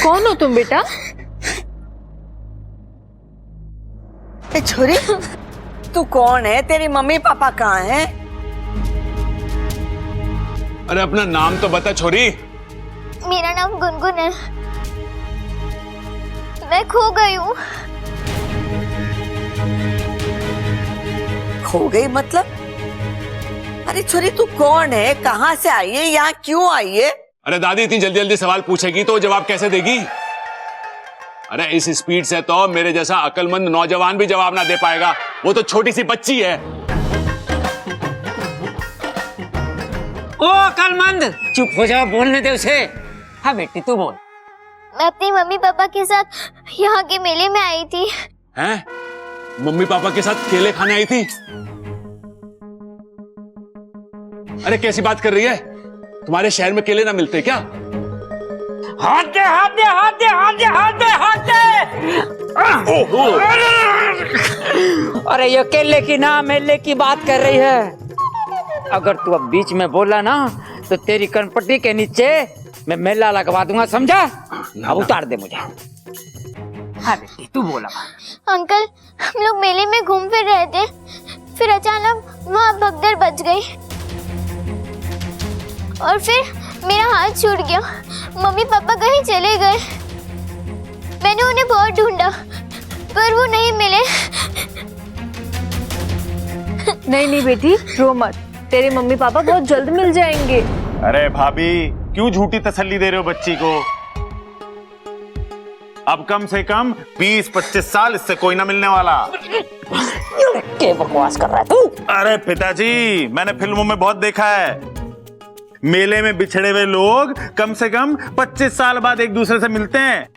कौन हो तुम बेटा? छोरी, तू कौन है? तेरी मम्मी पापा कहाँ हैं? अरे अपना नाम तो बता छोरी। मेरा नाम गुनगुन है। मैं खो गई हूँ। खो गई मतलब? अरे छोरी, तू कौन है? कहाँ से आई है? यहाँ क्यों आई है? अरे दादी इतनी जल्दी जल्दी सवाल पूछेगी तो जवाब कैसे देगी? अरे इस स्पीड से तो मेरे जैसा अक्लमंद नौजवान भी जवाब ना दे पाएगा। वो तो छोटी सी बच्ची है। ओ अक्लमंद, चुप हो जाओ, बोलने दे उसे। हाँ बेटी तू बोल। मैं अपनी मम्मी पापा के साथ यहाँ के मेले में आई थी। हैं? मम्मी पापा के साथ केले खाने आई थी? अरे कैसी बात कर रही है? तुम्हारे शहर में केले ना मिलते क्या? हाथ दे, हाथ दे, हाथ दे, हाथ दे, हाथ दे, हाथ दे। अरे ये केले की ना मेले की बात कर रही है। अगर तू अब बीच में बोला ना तो तेरी कनपट्टी के नीचे मैं मेला लगवा दूंगा, समझा? अब उतार दे मुझे। हाँ बेटी तू बोला। अंकल, हम लोग मेले में घूम फिर रहे थे, फिर अचानक वहाँ भगदड़ बच गई और फिर मेरा हाथ छूट गया। मम्मी पापा कहीं चले गए। मैंने उन्हें बहुत ढूंढा पर वो नहीं मिले। नहीं बेटी, रो मत, तेरे मम्मी पापा बहुत जल्द मिल जाएंगे। अरे भाभी, क्यों झूठी तसल्ली दे रहे हो बच्ची को? अब कम से कम 20-25 साल इससे कोई ना मिलने वाला। क्या बकवास कर रहा है तू? अरे पिताजी, मैंने फिल्मों में बहुत देखा है, मेले में बिछड़े हुए लोग कम से कम 25 साल बाद एक दूसरे से मिलते हैं।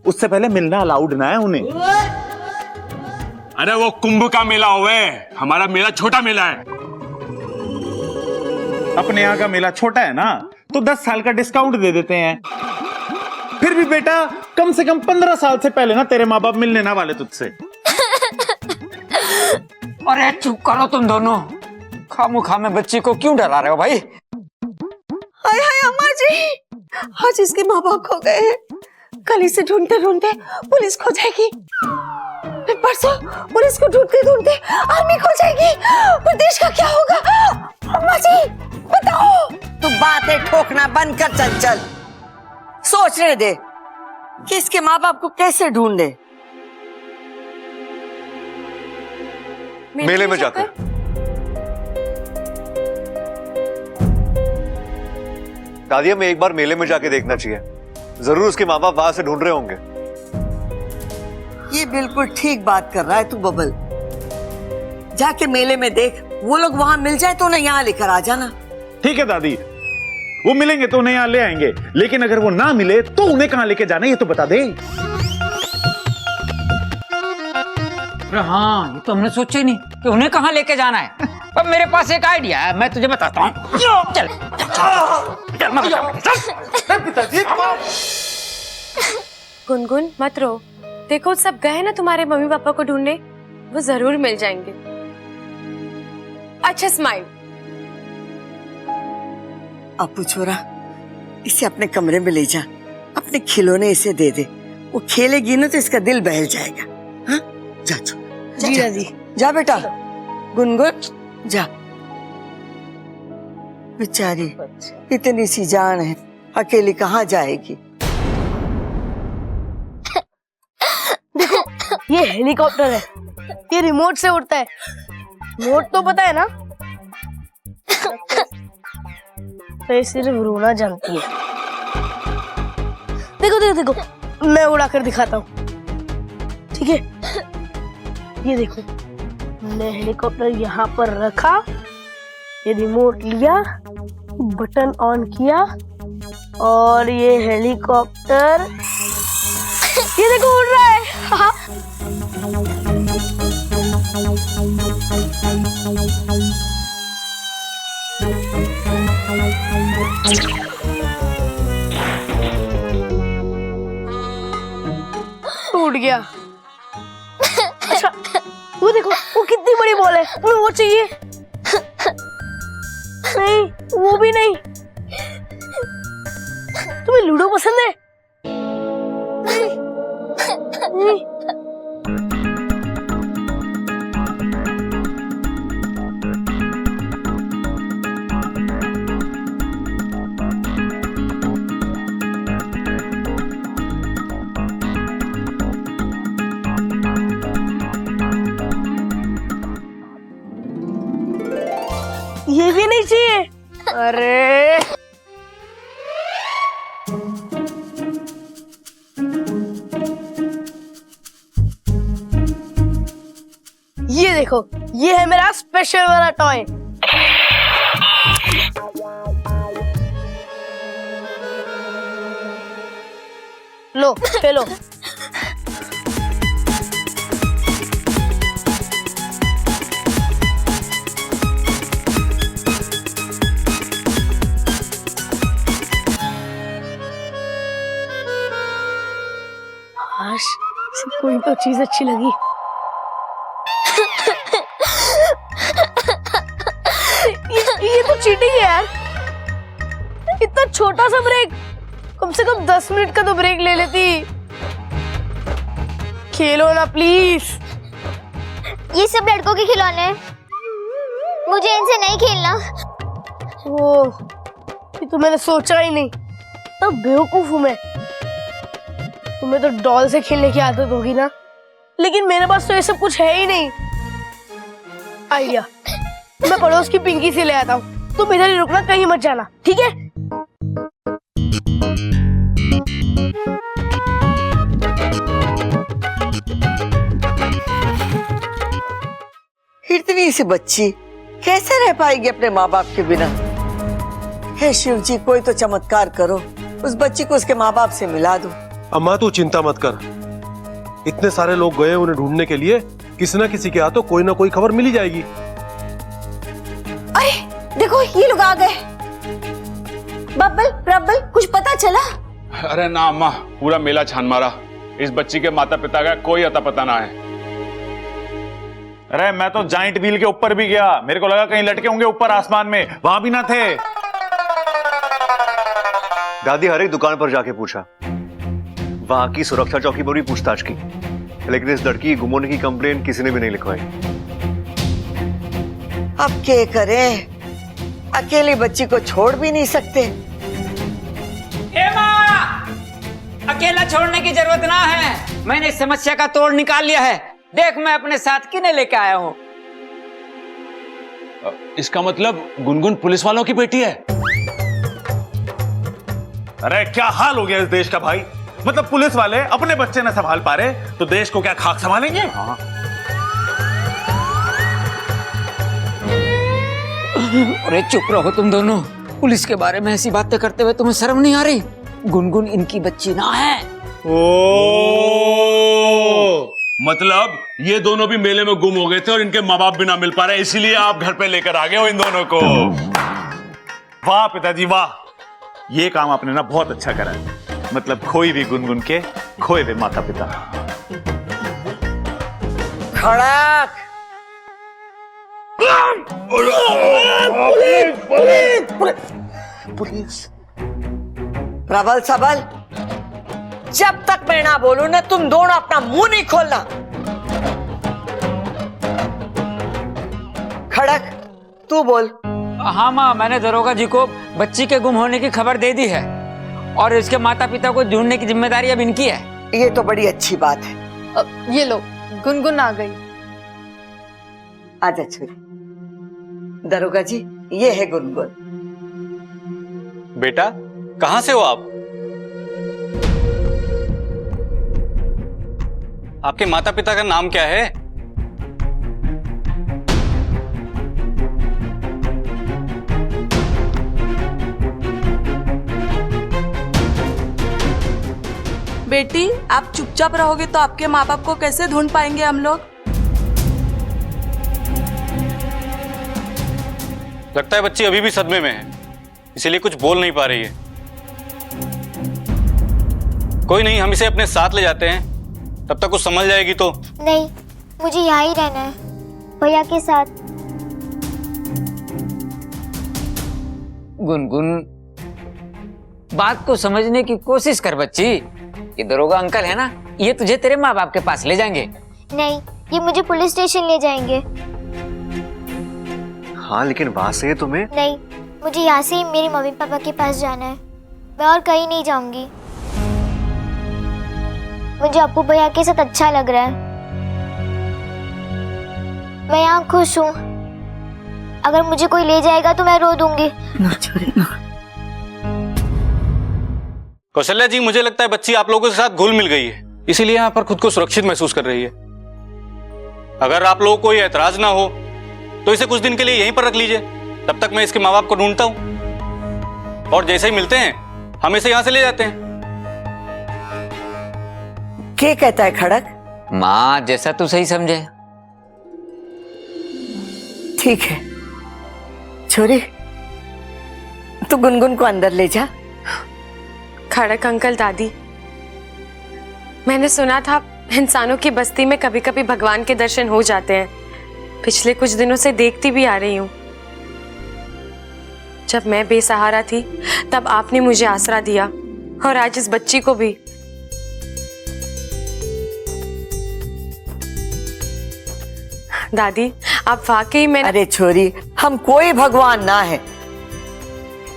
उससे पहले मिलना अलाउड ना है उन्हें। अरे वो कुंभ का मेला हुआ है, हमारा मेला छोटा मेला है। अपने यहाँ का मेला छोटा है ना, तो 10 साल का डिस्काउंट दे देते हैं। फिर भी बेटा, कम से कम 15 साल से पहले ना तेरे माँ बाप मिलने ना वाले तुझसे। अरे चुप करो तुम दोनों, खामोखा में बच्ची को क्यों डरा रहे हो भाई? हाय हाय अम्मा जी, आज इसके माँ बाप खो गए हैं। कल इसे ढूंढते ढूंढते पुलिस खो जाएगी, फिर परसों पुलिस को ढूंढते ढूंढते आर्मी खो जाएगी। फिर देश का क्या होगा? अम्मा जी बताओ। तू बातें ठोकना बंद कर, चंचल। सोचने दे कि इसके माँ बाप को कैसे ढूंढे। मेले में जाकर। दादी हमें एक बार मेले में जाके देखना चाहिए, जरूर उसके माँ बाप वहां से ढूंढ रहे होंगे। ये बिल्कुल ठीक बात कर रहा है तू बबल। जाके मेले में देख, वो लोग वहां मिल जाए तो उन्हें यहाँ लेकर आ जाना। ठीक है दादी, वो मिलेंगे तो उन्हें यहाँ ले आएंगे, लेकिन अगर वो ना मिले तो उन्हें कहाँ लेके जाना ये तो बता दे। अरे हाँ, ये तो हमने सोचा ही नहीं कि उन्हें कहाँ लेके जाना है। पर मेरे पास एक आइडिया है, मैं तुझे बताता हूँ। चल चल मैं बताऊँ। गुनगुन मत रो, देखो सब गए ना तुम्हारे मम्मी पापा को ढूंढने, वो जरूर मिल जाएंगे। अच्छा स्माइल। अपू छोरा, इसे अपने कमरे में ले जा, अपने खिलौने इसे दे दे। वो खेलेगी ना तो इसका दिल बहल जाएगा। हाँ? जा जी दादी। जा बेटा। गुनगुन जा। बेचारी इतनी सी जान है, अकेली कहाँ जाएगी। देखो ये हेलीकॉप्टर है, ये रिमोट से उड़ता है। मोट तो पता है ना? तो ये सिर्फ रोना जानती है। देखो देखो देखो, मैं उड़ा कर दिखाता हूँ, ठीक है? ये देखो, मैंने हेलीकॉप्टर यहाँ पर रखा, ये रिमोट लिया, बटन ऑन किया और ये हेलीकॉप्टर ये देखो उड़ रहा है। टूट गया। अच्छा वो देखो, वो कितनी बड़ी बॉल है, तुम्हें वो चाहिए? नहीं वो भी नहीं। तुम्हें लूडो पसंद है? नहीं चाहिए। अरे ये देखो, ये है मेरा स्पेशल वाला टॉय। लो खेलो। काश इसे कोई तो चीज अच्छी लगी। ये तो चीटिंग है यार। इतना छोटा सा ब्रेक, कम से कम 10 मिनट का तो ब्रेक ले लेती। खेलो ना प्लीज। ये सब लड़कों के खिलौने हैं, मुझे इनसे नहीं खेलना। ओह, ये तो मैंने सोचा ही नहीं। तब बेवकूफ हूं मैं। तुम्हें तो डॉल से खेलने की आदत होगी ना, लेकिन मेरे पास तो ये सब कुछ है ही नहीं। आइडिया, मैं पड़ोस की पिंकी से ले आता हूँ। तुम इधर ही रुकना, कहीं मत जाना, ठीक है? इतनी सी बच्ची कैसे रह पाएगी अपने माँ बाप के बिना? हे शिव जी, कोई तो चमत्कार करो, उस बच्ची को उसके माँ बाप से मिला दो। अम्मा तू चिंता मत कर, इतने सारे लोग गए उन्हें ढूंढने के लिए, किसी न किसी के हाथों कोई ना कोई खबर मिल ही जाएगी। अरे देखो, ये लोग आ गए। बब्बल प्रब्बल, कुछ पता चला? अरे ना अम्मा, पूरा मेला छान मारा, इस बच्ची के माता पिता का कोई अता पता ना है। अरे मैं तो जाइंट व्हील के ऊपर भी गया, मेरे को लगा कहीं लटके होंगे ऊपर आसमान में, वहां भी ना थे। दादी हर एक दुकान पर जाके पूछा, वहां की सुरक्षा चौकी पर भी पूछताछ की, लेकिन इस लड़की की गुम होने की कंप्लेन किसी ने भी नहीं लिखवाई। अब क्या करें, अकेली बच्ची को छोड़ भी नहीं सकते। ए माँ, अकेला छोड़ने की जरूरत ना है, मैंने इस समस्या का तोड़ निकाल लिया है। देख मैं अपने साथ किन्हें लेके आया हूँ। इसका मतलब गुनगुन पुलिस वालों की बेटी है? अरे क्या हाल हो गया इस देश का भाई, मतलब पुलिस वाले अपने बच्चे न संभाल पा रहे तो देश को क्या खाक संभालेंगे? हाँ। अरे चुप रहो तुम दोनों, पुलिस के बारे में ऐसी बातें करते हुए तुम्हें शर्म नहीं आ रही? गुनगुन इनकी बच्ची ना है। मतलब ये दोनों भी मेले में गुम हो गए थे और इनके माँ बाप भी ना मिल पा रहे, इसीलिए आप घर पे लेकर आ गए हो इन दोनों को। वाह पिताजी वाह, ये काम आपने ना बहुत अच्छा करा, मतलब खोई भी गुनगुन के खोए हुए माता पिता। खड़क, पुलिस। प्रबल सबल, जब तक मैं ना बोलूं ना, तुम दोनों अपना मुंह नहीं खोलना। खड़क, तू बोल। हाँ माँ, मैंने दरोगा जी को बच्ची के गुम होने की खबर दे दी है और इसके माता पिता को ढूंढने की जिम्मेदारी अब इनकी है। ये तो बड़ी अच्छी बात है। ये लो, गुनगुन आ गई। आजा छोरी। दरोगा जी, ये है गुनगुन। बेटा कहां से हो आप? आपके माता पिता का नाम क्या है? बेटी, आप चुपचाप रहोगे तो आपके माँ बाप को कैसे ढूंढ पाएंगे हम लोग? लगता है बच्ची अभी भी सदमे में है, इसीलिए कुछ बोल नहीं पा रही है। कोई नहीं, हम इसे अपने साथ ले जाते हैं, तब तक कुछ समझ जाएगी तो। नहीं, मुझे यहाँ ही रहना है भैया के साथ। गुनगुन, बात को समझने की कोशिश कर बच्ची। ये दरोगा अंकल है ना, ये तुझे तेरे माँ बाप के पास ले जाएंगे। नहीं, ये मुझे पुलिस स्टेशन ले जाएंगे। हाँ लेकिन वहां से तुम्हें? नहीं, मुझे यहाँ से ही मेरे मम्मी पापा के पास जाना है, मैं और कहीं नहीं जाऊंगी। मुझे अप्पू भैया के साथ अच्छा लग रहा है, मैं यहाँ खुश हूँ। अगर मुझे कोई ले जाएगा तो मैं रो दूंगी। ना छोरी ना। कौशल्या जी, मुझे लगता है बच्ची आप लोगों के साथ घुल मिल गई है, इसीलिए यहाँ पर खुद को सुरक्षित महसूस कर रही है। अगर आप लोगों को कोई एतराज ना हो तो इसे कुछ दिन के लिए यहीं पर रख लीजिए, तब तक मैं इसके माँ बाप को ढूंढता हूँ, और जैसे ही मिलते हैं हम इसे यहाँ से ले जाते हैं। क्या कहता है खड़क? माँ जैसा तू सही समझे। ठीक है छोरी, तू गुनगुन को अंदर ले जा। खड़क अंकल, दादी, मैंने सुना था इंसानों की बस्ती में कभी कभी भगवान के दर्शन हो जाते हैं। पिछले कुछ दिनों से देखती भी आ रही हूँ। जब मैं बेसहारा थी तब आपने मुझे आसरा दिया, और आज इस बच्ची को भी। दादी, आप वाकई में। अरे छोरी, हम कोई भगवान ना है,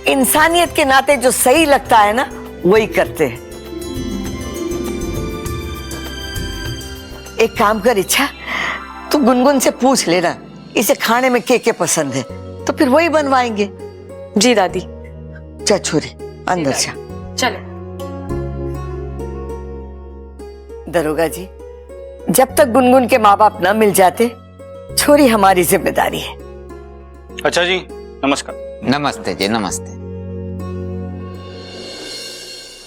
इंसानियत के नाते जो सही लगता है ना वही करते हैं। एक काम कर इच्छा, तू गुनगुन से पूछ लेना इसे खाने में क्या पसंद है, तो फिर वही बनवाएंगे। जी दादी। जा छोरी अंदर जा। चलो। दरोगा जी, जब तक गुनगुन के माँ बाप न मिल जाते, छोरी हमारी जिम्मेदारी है। अच्छा जी, नमस्कार। नमस्ते जी, नमस्ते।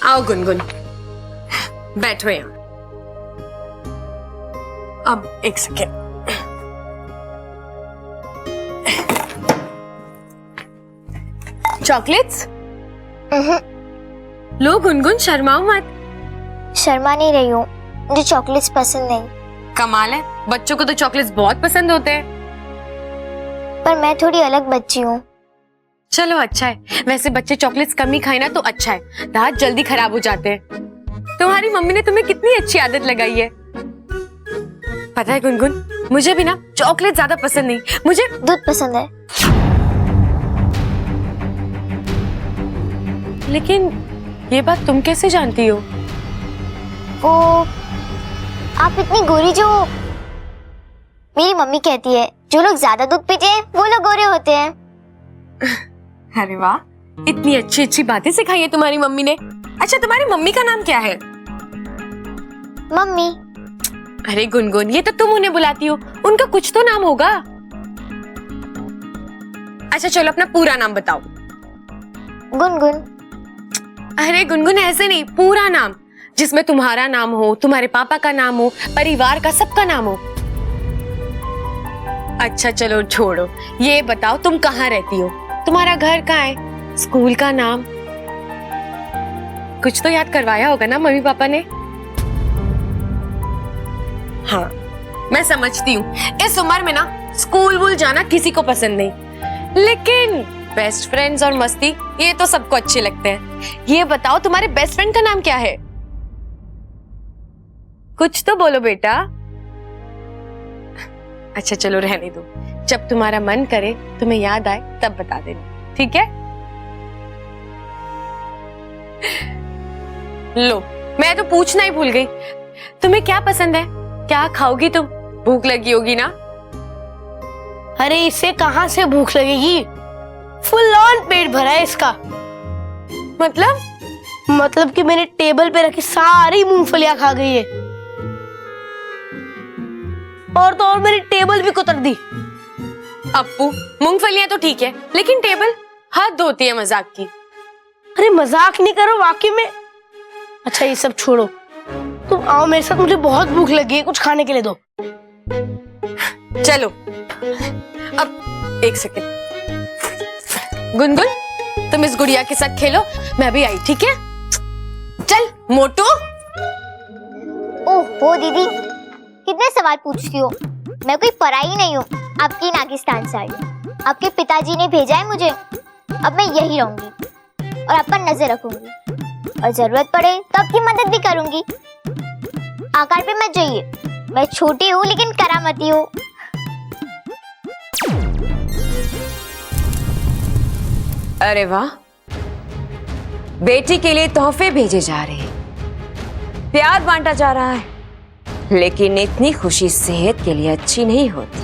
आओ गुनगुन, बैठो यहाँ। अब एक सेकेंड। चॉकलेट्स? लो गुनगुन, शर्माओ मत। शर्मा नहीं रही हूँ, मुझे चॉकलेट्स पसंद नहीं। कमाल है, बच्चों को तो चॉकलेट्स बहुत पसंद होते हैं। पर मैं थोड़ी अलग बच्ची हूँ। चलो अच्छा है, वैसे बच्चे चॉकलेट्स कम ही खाए ना तो अच्छा है, दांत जल्दी खराब हो जाते हैं। तुम्हारी मम्मी ने तुम्हें कितनी अच्छी आदत लगाई है। पता है गुनगुन, मुझे भी ना चॉकलेट ज्यादा पसंद नहीं, मुझे दूध पसंद है। लेकिन ये बात तुम कैसे जानती हो? वो आप इतनी गोरी, जो मेरी मम्मी कहती है जो लोग ज्यादा दूध पीते हैं वो लोग गोरे होते हैं। अरे वाह, इतनी अच्छी अच्छी बातें सिखाई है तुम्हारी मम्मी ने। अच्छा, तुम्हारी मम्मी का नाम क्या है? मम्मी। अरे गुनगुन, ये तो तुम उन्हें बुलाती हो, उनका कुछ तो नाम होगा। अच्छा चलो, अपना पूरा नाम बताओ। गुनगुन। अरे गुनगुन, ऐसे नहीं, पूरा नाम, जिसमें तुम्हारा नाम हो, तुम्हारे पापा का नाम हो, परिवार का सबका नाम हो। अच्छा चलो छोड़ो, ये बताओ तुम कहाँ रहती हो, तुम्हारा घर कहाँ है, स्कूल का नाम? कुछ तो याद करवाया होगा ना मम्मी पापा ने? हाँ, मैं समझती हूँ, इस उम्र में ना स्कूल वूल जाना किसी को पसंद नहीं, लेकिन बेस्ट फ्रेंड्स और मस्ती ये तो सबको अच्छे लगते हैं। ये बताओ तुम्हारे बेस्ट फ्रेंड का नाम क्या है? कुछ तो बोलो बेटा। अच्छा चलो रहने दो, जब तुम्हारा मन करे, तुम्हें याद आए तब बता देना, ठीक है? लो, मैं तो पूछना ही भूल गई, तुम्हें क्या पसंद है, क्या खाओगी तुम? भूख लगी होगी ना? अरे इसे कहाँ से भूख लगेगी, फुल ऑन पेट भरा है इसका। मतलब कि मैंने टेबल पे रखी सारी मूंगफलियां खा गई है, और तो और मेरी टेबल भी कुतर दी। अप्पू, मूंगफलियां तो ठीक है, लेकिन टेबल हद होती है मजाक की। अरे मजाक नहीं करो वाकई में। अच्छा ये सब छोड़ो, तुम आओ मेरे साथ, मुझे बहुत भूख लगी है, कुछ खाने के लिए दो। चलो, अब एक सेकेंड। गुनगुन, तुम इस गुड़िया के साथ खेलो, मैं भी आई, ठीक है? चल मोटू। ओहो दीदी, कितने सवाल पूछती हो, मैं कोई पराई नहीं हूँ आपकी नागिस्तान साइड। आपके पिताजी ने भेजा है मुझे, अब मैं यही रहूंगी और आप पर नजर रखूंगी, और जरूरत पड़े तो आपकी मदद भी करूंगी। आकार पे मत जाइए, मैं छोटी हूँ लेकिन करामती हूँ। अरे वाह, बेटी के लिए तोहफे भेजे जा रहे हैं, प्यार बांटा जा रहा है, लेकिन इतनी खुशी सेहत के लिए अच्छी नहीं होती।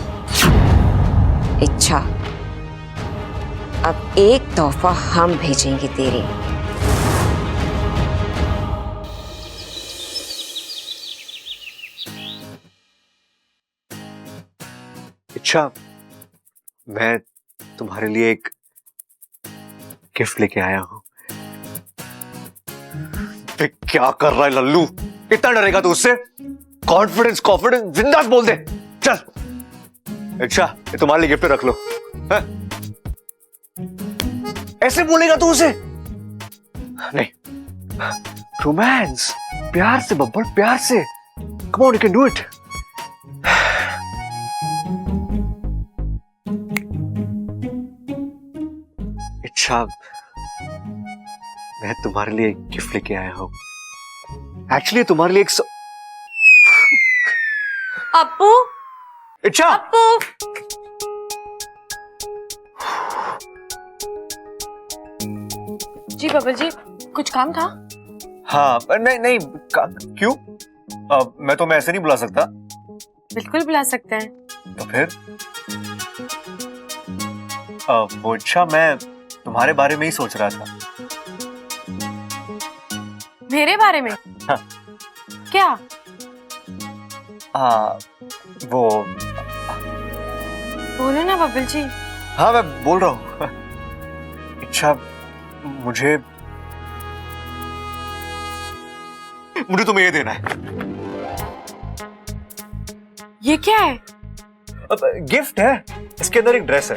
इच्छा, अब एक तोहफा हम भेजेंगे तेरे लिए। अच्छा, मैं तुम्हारे लिए एक गिफ्ट लेके आया हूं। पे क्या कर रहा है लल्लू? इतना डरेगा तू उससे? कॉन्फिडेंस कॉन्फिडेंस जिंदास बोल दे। चल। अच्छा, ये तुम्हारे लिए गिफ्ट रख लो। है? ऐसे बोलेगा तू उसे? नहीं, रोमांस, प्यार से बब्बर, प्यार से। Come on, you can do it. अच्छा, मैं तुम्हारे लिए एक गिफ्ट लेके आया हूं। एक्चुअली तुम्हारे लिए एक अप्पू, अच्छा अप्पू, जी बबल जी, कुछ काम था? हाँ, नहीं नहीं, क्यों? मैं तो ऐसे नहीं बुला सकता। बिल्कुल बुला सकते हैं। तो फिर वो अच्छा, मैं तुम्हारे बारे में ही सोच रहा था। मेरे बारे में? हाँ। क्या? वो बोलो ना बबल जी। हाँ, मैं बोल रहा हूँ। अच्छा, मुझे तुम्हें ये देना है। ये क्या है? गिफ्ट है, इसके अंदर एक ड्रेस है।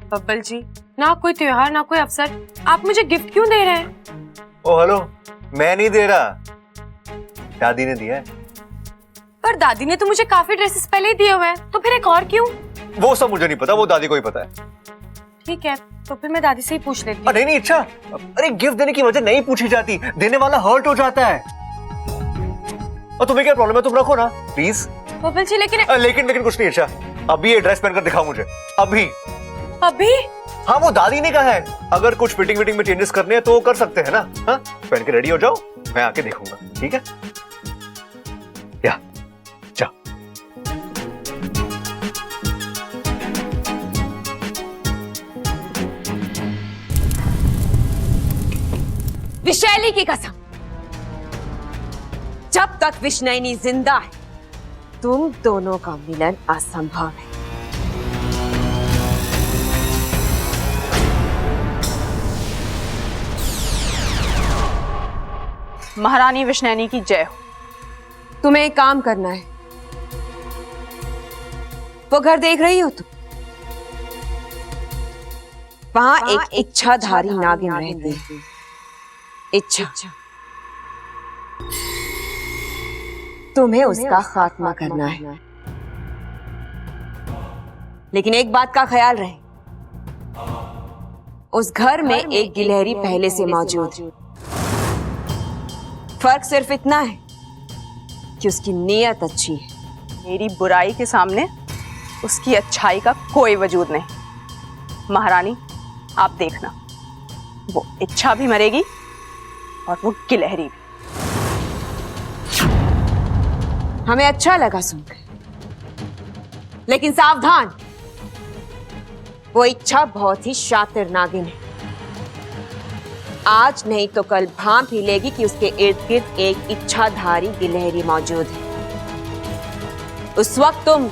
बब्बल जी, ना कोई त्योहार ना कोई अवसर, आप मुझे गिफ्ट क्यों दे रहे हैं? ओ हेलो, मैं नहीं दे रहा, दादी ने दिया है। पर दादी ने तो मुझे काफी ड्रेसेस पहले ही दिए हुए हैं, तो फिर एक और क्यों? वो सब मुझे नहीं पता, वो दादी को ही पता है। ठीक है, तो फिर मैं दादी से ही पूछ लेती हूँ। नहीं नहीं, अच्छा, अरे गिफ्ट देने की वजह नहीं पूछी जाती, देने वाला हर्ट हो जाता है। और तुम्हें क्या प्रॉब्लम है? तुम रखो ना प्लीज। बब्बल जी, लेकिन लेकिन कुछ नहीं। अच्छा, अभी ये ड्रेस पहनकर दिखाओ मुझे, अभी। अभी? हाँ, वो दादी ने कहा है, अगर कुछ फिटिंग में चेंजेस करने हैं तो कर सकते हैं ना। हाँ, पहन के रेडी हो जाओ, मैं आके देखूंगा, ठीक है? या जाओ। विशैली की कसम, जब तक विष्णुनी जिंदा है तुम दोनों का मिलन असंभव है। महारानी विष्णुनी की जय हो। तुम्हें एक काम करना है। वो घर देख रही हो तुम? वहां एक इच्छाधारी नागिन रहती है। इच्छा, तुम्हें उसका खात्मा करना है। लेकिन एक बात का ख्याल रहे, उस घर में एक गिलहरी पहले से मौजूद है। फर्क सिर्फ इतना है कि उसकी नीयत अच्छी है। मेरी बुराई के सामने उसकी अच्छाई का कोई वजूद नहीं। महारानी, आप देखना, वो इच्छा भी मरेगी और वो गिलहरी भी। हमें अच्छा लगा सुनकर, लेकिन सावधान, वो इच्छा बहुत ही शातिर नागिन है। आज नहीं तो कल भांप ही लेगी कि उसके इर्द गिर्द एक इच्छाधारी गिलहरी मौजूद है। उस वक्त तुम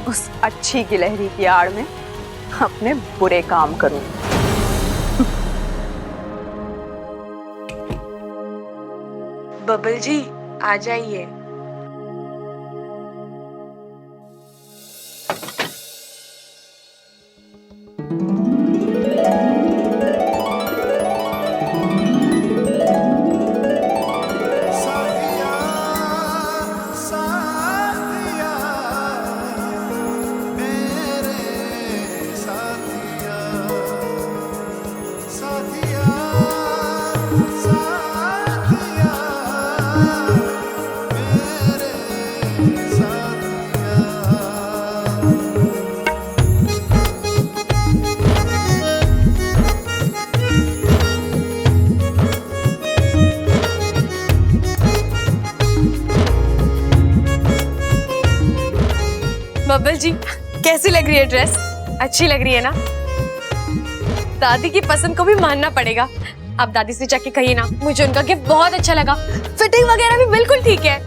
उस अच्छी गिलहरी की आड़ में अपने बुरे काम करूंगी। बबल जी, आ जाइए। बब्बल जी, कैसी लग रही है ड्रेस? अच्छी लग रही है ना? दादी की पसंद को भी मानना पड़ेगा। आप दादी से जाके कहिए ना, मुझे उनका गिफ्ट बहुत अच्छा लगा। फिटिंग वगैरह भी बिल्कुल ठीक है।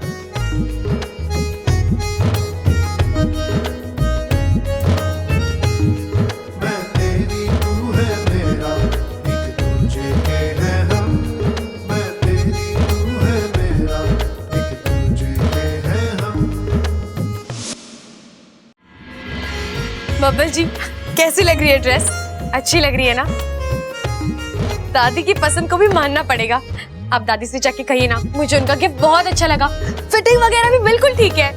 बब्बल जी, कैसी लग रही है ड्रेस? अच्छी लग रही है ना? दादी की पसंद को भी मानना पड़ेगा। आप दादी से जाके कहिए ना, मुझे उनका गिफ्ट बहुत अच्छा लगा। फिटिंग वगैरह भी बिल्कुल ठीक है।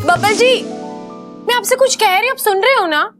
बब्बल जी, मैं आपसे कुछ कह रही हूँ, आप सुन रहे हो ना?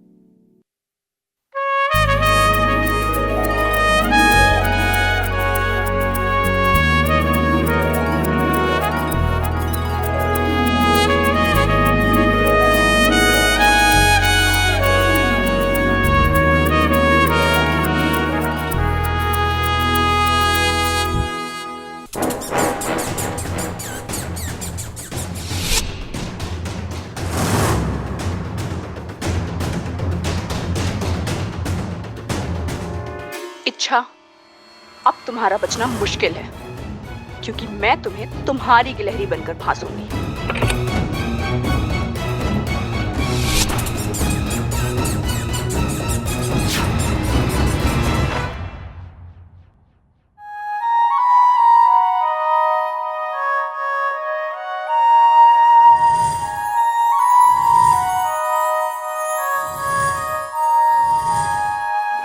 इच्छा, अब तुम्हारा बचना मुश्किल है, क्योंकि मैं तुम्हें तुम्हारी गिलहरी बनकर फांसूंगी।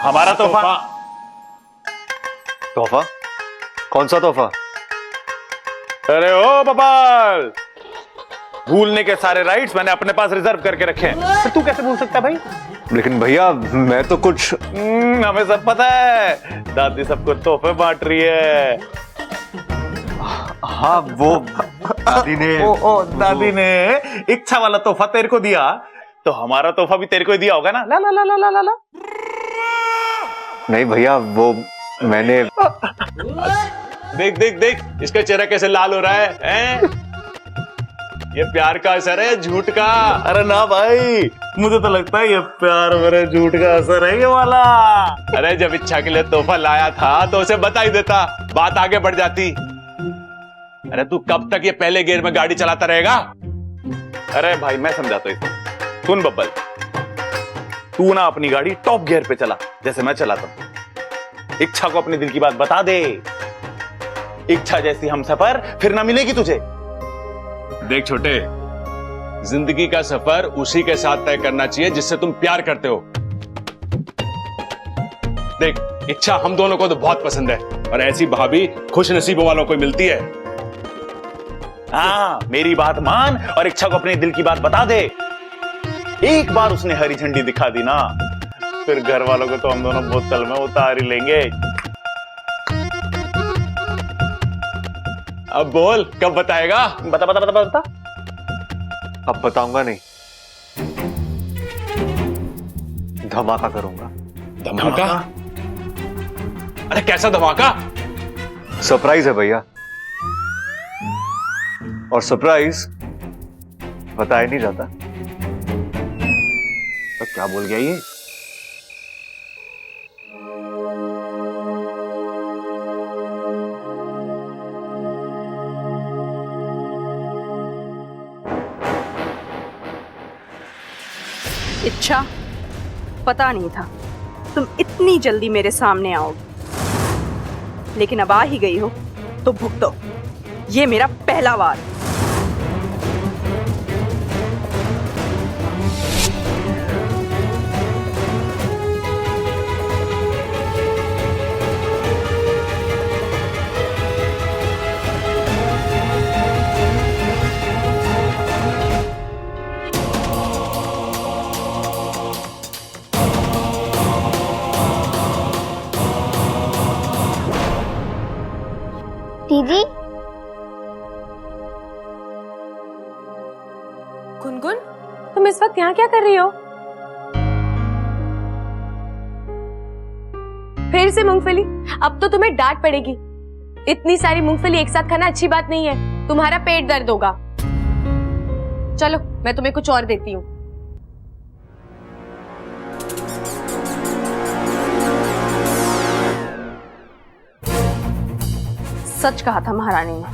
हमारा तोहफा। तोहफा? कौन सा तोहफा? अरे ओ बबाल, भूलने के सारे राइट्स मैंने अपने पास रिजर्व करके रखे हैं। फिर तू कैसे भूल सकता भाई? लेकिन भैया मैं तो कुछ हमें सब पता है, दादी सबको तोहफे बांट रही है। हाँ वो दादी ने दादी ने इच्छा वाला तोहफा तेरे को दिया, तो हमारा तोहफा भी तेरे को ही दिया होगा ना? ला ला ला ला ला ला ला। नहीं भैया, वो मैंने देख देख देख, इसका चेहरा कैसे लाल हो रहा है, हैं? ये प्यार का असर है, झूठ का? अरे ना भाई, मुझे तो लगता है ये प्यार मेरे झूठ का असर है ये वाला। अरे जब इच्छा के लिए तोहफा लाया था तो उसे बता ही देता, बात आगे बढ़ जाती। अरे तू कब तक ये पहले गियर में गाड़ी चलाता रहेगा? अरे भाई मैं समझाता हूँ, सुन बब्बल, तू ना अपनी गाड़ी टॉप गियर पे चला जैसे मैं चलाता हूं। इच्छा को अपने दिल की बात बता दे। इच्छा जैसी हमसफर फिर ना मिलेगी तुझे। देख छोटे, जिंदगी का सफर उसी के साथ तय करना चाहिए जिससे तुम प्यार करते हो। देख, इच्छा हम दोनों को तो बहुत पसंद है, और ऐसी भाभी खुश नसीबों वालों को मिलती है। हाँ, मेरी बात मान और इच्छा को अपने दिल की बात बता दे। एक बार उसने हरी झंडी दिखा दी ना, फिर घर वालों को तो हम दोनों बोतल में उतार ही लेंगे। अब बोल, कब बताएगा? बता बता बता बता। अब बताऊंगा नहीं, धमाका करूंगा। धमाका? अरे कैसा धमाका? सरप्राइज है भैया, और सरप्राइज बताया नहीं जाता। तो क्या बोल गया ये? इच्छा, पता नहीं था तुम इतनी जल्दी मेरे सामने आओगी, लेकिन अब आ ही गई हो तो भुगतो। ये मेरा पहला वार। दीदी, गुनगुन, तुम तुम इस वक्त यहाँ क्या कर रही हो? फिर से मूंगफली? अब तो तुम्हें डांट पड़ेगी। इतनी सारी मूंगफली एक साथ खाना अच्छी बात नहीं है, तुम्हारा पेट दर्द होगा। चलो मैं तुम्हें कुछ और देती हूँ। सच कहा था महारानी ने,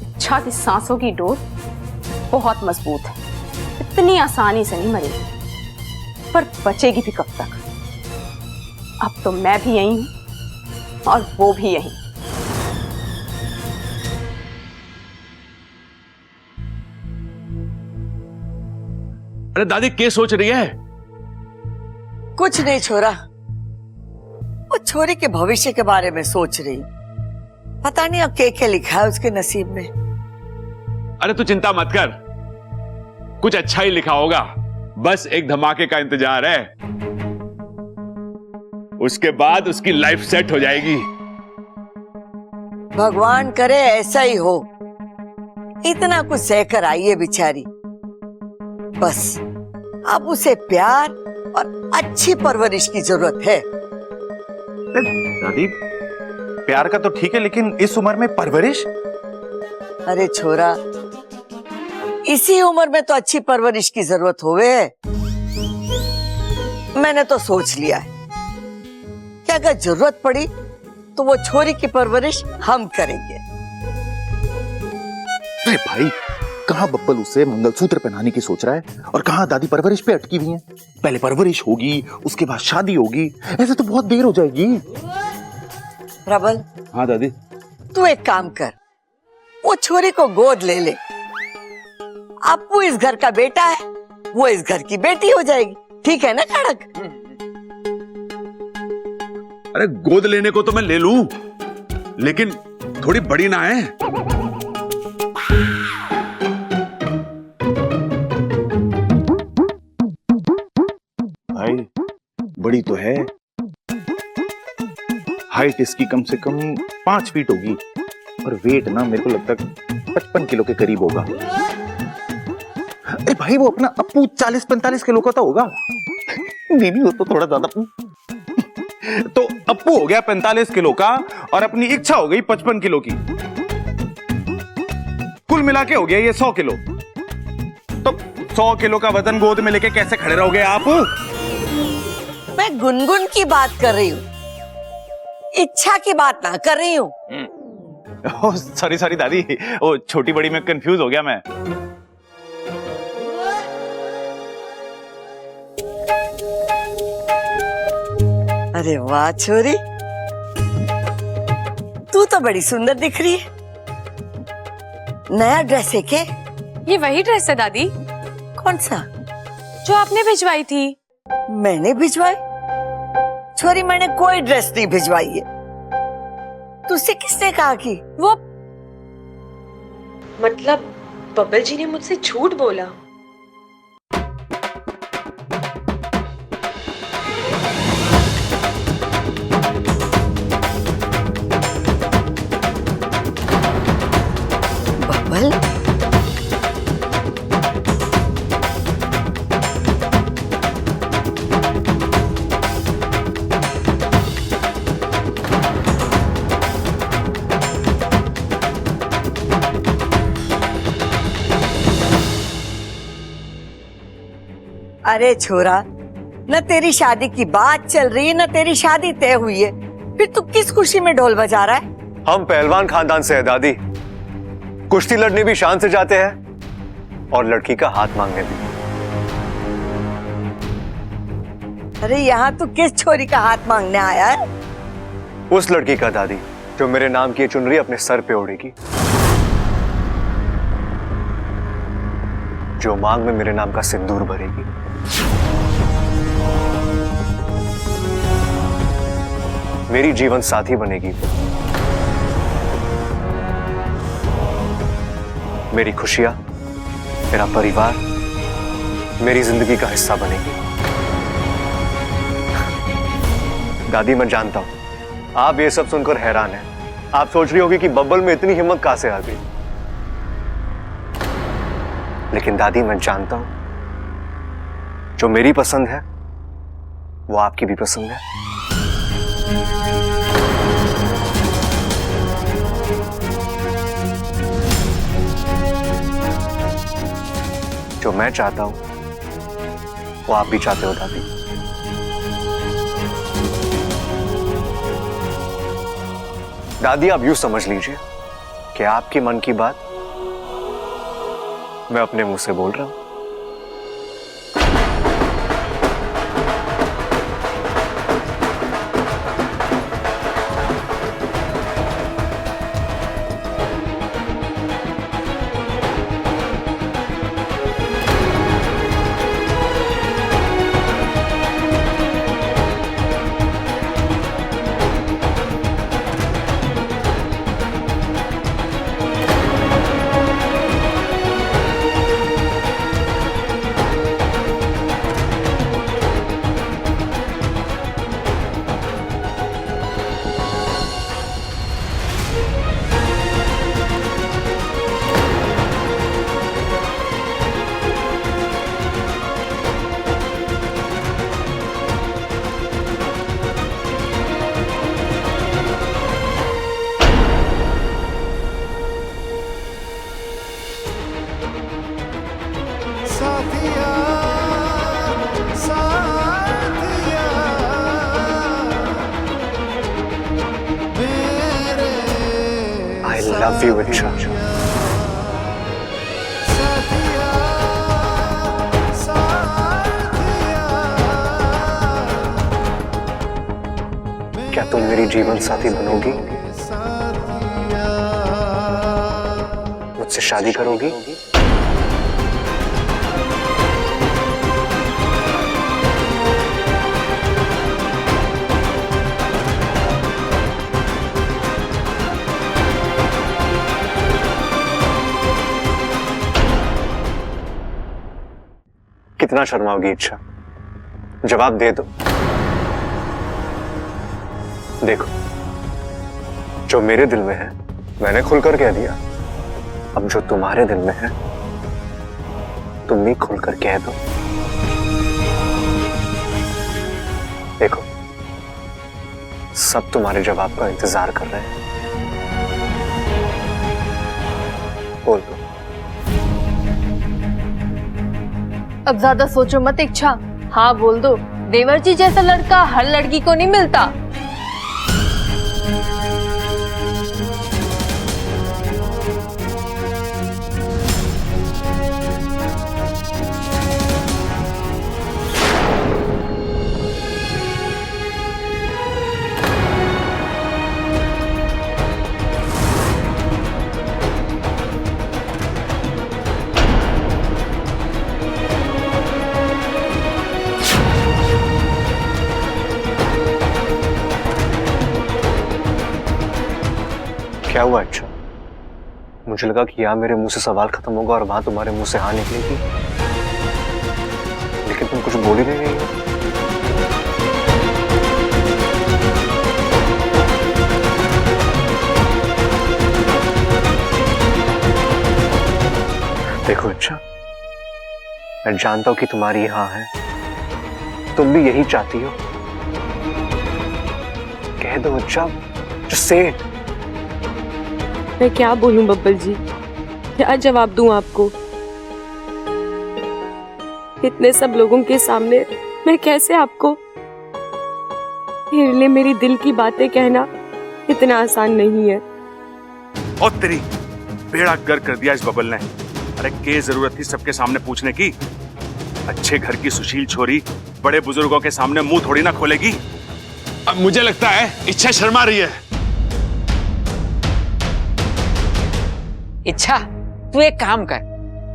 इच्छा की सांसों की डोर बहुत मजबूत है, इतनी आसानी से नहीं मरेगी, पर बचेगी भी कब तक? अब तो मैं भी यही हूं और वो भी यही। अरे दादी क्या सोच रही है? कुछ नहीं छोरा, वो छोरी के भविष्य के बारे में सोच रही। पता नहीं अब क्या लिखा है उसके नसीब में। अरे तू चिंता मत कर, कुछ अच्छा ही लिखा होगा। बस एक धमाके का इंतजार है, उसके बाद उसकी लाइफ सेट हो जाएगी। भगवान करे ऐसा ही हो। इतना कुछ सहकर आई है बेचारी, बस अब उसे प्यार और अच्छी परवरिश की जरूरत है। दादी प्यार का तो ठीक है, लेकिन इस उम्र में परवरिश? अरे छोरा, इसी उम्र में तो अच्छी परवरिश की जरूरत होवे। मैंने तो सोच लिया है कि अगर जरूरत पड़ी तो वो छोरी की परवरिश हम करेंगे। अरे भाई, कहाँ बब्बल उसे मंगलसूत्र पहनाने की सोच रहा है और कहाँ दादी परवरिश पे अटकी हुई है। पहले परवरिश होगी, उसके बाद शादी होगी, ऐसे तो बहुत देर हो जाएगी। प्रबल, हाँ दादी। तू एक काम कर, वो छोरी को गोद ले ले। अब वो इस घर का बेटा है, वो इस घर की बेटी हो जाएगी। ठीक है ना खड़क? अरे गोद लेने को तो मैं ले लूं, लेकिन थोड़ी बड़ी ना है। भाई बड़ी तो है, हाइट इसकी कम से कम 5 फीट होगी और वेट ना मेरे को लगता है 55 किलो के करीब होगा। अरे भाई वो अपना अप्पू 40-45 किलो का तो होगा। नहीं वो तो थोड़ा ज्यादा। तो अप्पू हो गया 45 किलो का और अपनी इच्छा हो गई 55 किलो की। कुल मिला के हो गया ये 100 किलो। तो 100 किलो का वजन गोद में लेके कैसे खड़े रहोगे आप? मैं गुनगुन की बात कर रही हूँ, इच्छा की बात ना कर रही हूँ। सॉरी सॉरी दादी, वो छोटी बड़ी में कंफ्यूज हो गया मैं। अरे वाह छोरी, तू तो बड़ी सुंदर दिख रही है। नया ड्रेस है क्या? ये वही ड्रेस है दादी। कौन सा? जो आपने भिजवाई थी। मैंने भिजवाई? छोरी, मैंने कोई ड्रेस नहीं भिजवाई है। तुझसे किसने कहा कि? वो मतलब बब्बल जी ने मुझसे झूठ बोला? बब्बल, अरे छोरा, न तेरी शादी की बात चल रही है न तेरी शादी तय हुई है, फिर तू किस खुशी में ढोल बजा रहा है? हम पहलवान खानदान से है दादी, कुश्ती लड़ने भी शान से जाते हैं और लड़की का हाथ मांगने भी। अरे यहाँ तू किस छोरी का हाथ मांगने आया है? उस लड़की का दादी जो मेरे नाम की चुनरी अपने सर पे ओढ़ेगी, जो मांग में मेरे नाम का सिंदूर भरेगी। मेरी जीवन साथी बनेगी, मेरी खुशियां, मेरा परिवार, मेरी जिंदगी का हिस्सा बनेगी। दादी मैं जानता हूं आप ये सब सुनकर हैरान हैं। आप सोच रही होगी कि बब्बल में इतनी हिम्मत कहां से आ गई, लेकिन दादी मैं जानता हूं जो मेरी पसंद है वो आपकी भी पसंद है। जो मैं चाहता हूं वो आप भी चाहते हो दादी। दादी आप यूं समझ लीजिए कि आपके मन की बात मैं अपने मुंह से बोल रहा हूं। I love you, Icha. क्या तुम मेरी जीवन साथी बनोगी? मुझसे शादी करोगी? कितना शर्माओगी इच्छा? जवाब दे दो। देखो, जो मेरे दिल में है मैंने खुलकर कह दिया। अब जो तुम्हारे दिल में है तुम भी खुलकर कह दो। देखो, सब तुम्हारे जवाब का इंतजार कर रहे हैं। बोल दो। अब ज्यादा सोचो मत इच्छा, हाँ बोल दो। देवर जी जैसा लड़का हर लड़की को नहीं मिलता। क्या हुआ अच्छा? मुझे लगा कि यहाँ मेरे मुंह से सवाल खत्म होगा और वहां तुम्हारे मुंह से हाँ निकलेगी, लेकिन तुम कुछ बोल ही नहीं रही हो। देखो अच्छा, मैं जानता हूं कि तुम्हारी हाँ है, तुम भी यही चाहती हो। कह दो अच्छा, just say it। मैं क्या बोलूं बब्बल जी, क्या जवाब दूं आपको? इतने सब लोगों के सामने मैं कैसे आपको? मेरे लिए मेरी दिल की बातें कहना इतना आसान नहीं है। और तेरी बेड़ा गर्क कर दिया इस बबल ने। अरे क्या जरूरत थी सबके सामने पूछने की? अच्छे घर की सुशील छोरी बड़े बुजुर्गों के सामने मुंह थोड़ी ना खोलेगी। अब मुझे लगता है इच्छा शर्मा रही है। इच्छा, तू एक काम कर,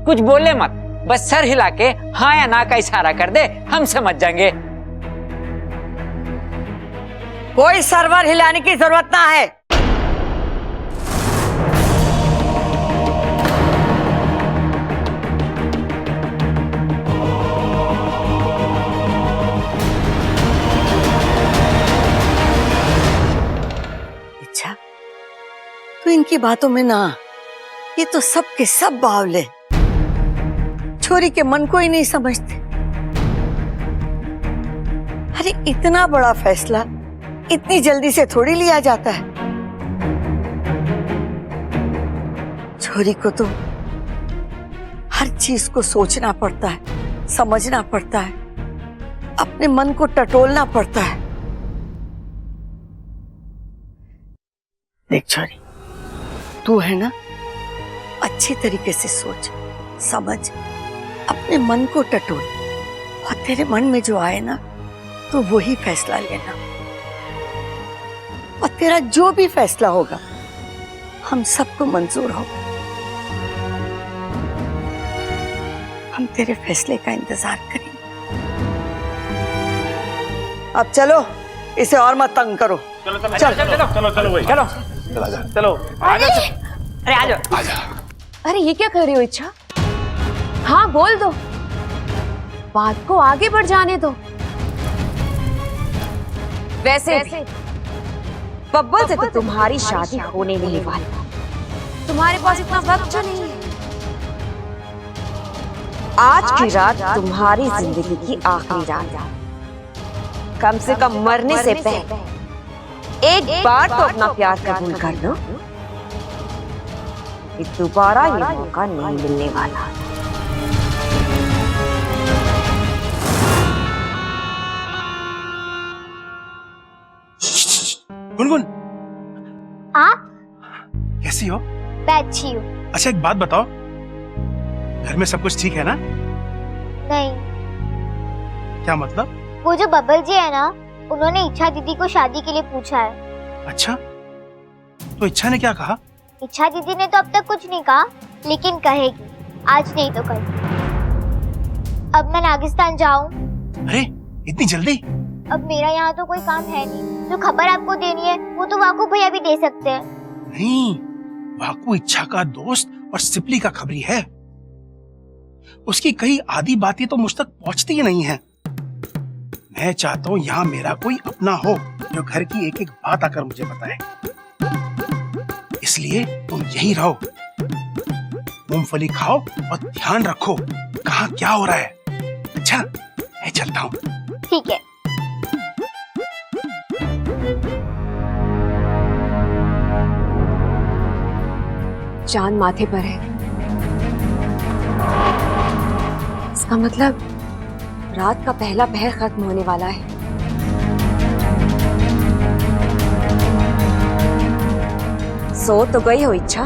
कुछ बोले मत, बस सर हिला के हाँ या ना का इशारा कर दे, हम समझ जाएंगे। कोई सर्वर हिलाने की जरूरत ना है। इच्छा, तू इनकी बातों में ना, ये तो सब के सब बावले, छोरी के मन को ही नहीं समझते। अरे इतना बड़ा फैसला इतनी जल्दी से थोड़ी लिया जाता है। छोरी को तो हर चीज को सोचना पड़ता है, समझना पड़ता है, अपने मन को टटोलना पड़ता है। देख छोरी, तू है ना, अच्छी तरीके से सोच समझ, अपने मन को टटोल और तेरे मन में जो आए ना तो वही फैसला लेना। और तेरा जो भी फैसला होगा हम सबको मंजूर होगा। हम तेरे फैसले का इंतजार करेंगे। अब चलो, इसे और मत तंग करो। चलो चलो चलो चलो चलो चलो भाई, चलो चलो अरे आ जाओ। अरे ये क्या कर रही हो इच्छा? हाँ बोल दो, बात को आगे बढ़ जाने दो। वैसे भी बब्बल से तो तुम्हारी शादी होने नहीं वाली, तुम्हारे पास इतना वक्त तो नहीं है। आज की रात तुम्हारी जिंदगी की आखिरी रात है। कम से कम मरने से पहले एक बार तो अपना प्यार कबूल कर लो। दोबारा ये मौका नहीं मिलने वाला। गुनगुन, आप कैसी हो? मैं अच्छी हूँ। अच्छा एक बात बताओ, घर में सब कुछ ठीक है ना? नहीं, क्या मतलब? वो जो बब्बल जी है ना, उन्होंने इच्छा दीदी को शादी के लिए पूछा है। अच्छा, तो इच्छा ने क्या कहा? इच्छा दीदी ने तो अब तक कुछ नहीं कहा, लेकिन कहेगी, आज नहीं तो कल। अब मैं नागिस्तान जाऊं? अरे इतनी जल्दी? अब मेरा यहाँ तो कोई काम है नहीं। जो खबर आपको देनी है वो तो वाकू भैया भी दे सकते हैं। नहीं, वाकू इच्छा का दोस्त और सिपली का खबरी है। उसकी कई आधी बातें तो मुझ तक पहुंचती ही नहीं है। मैं चाहता हूँ यहाँ मेरा कोई अपना हो जो घर की एक एक बात आकर मुझे बताए। इसलिए तुम यहीं रहो, मूंगफली खाओ और ध्यान रखो कहाँ क्या हो रहा है। अच्छा, मैं चलता हूँ। ठीक है। चांद माथे पर है, इसका मतलब रात का पहला पहर खत्म होने वाला है। सो तो गई हो इच्छा,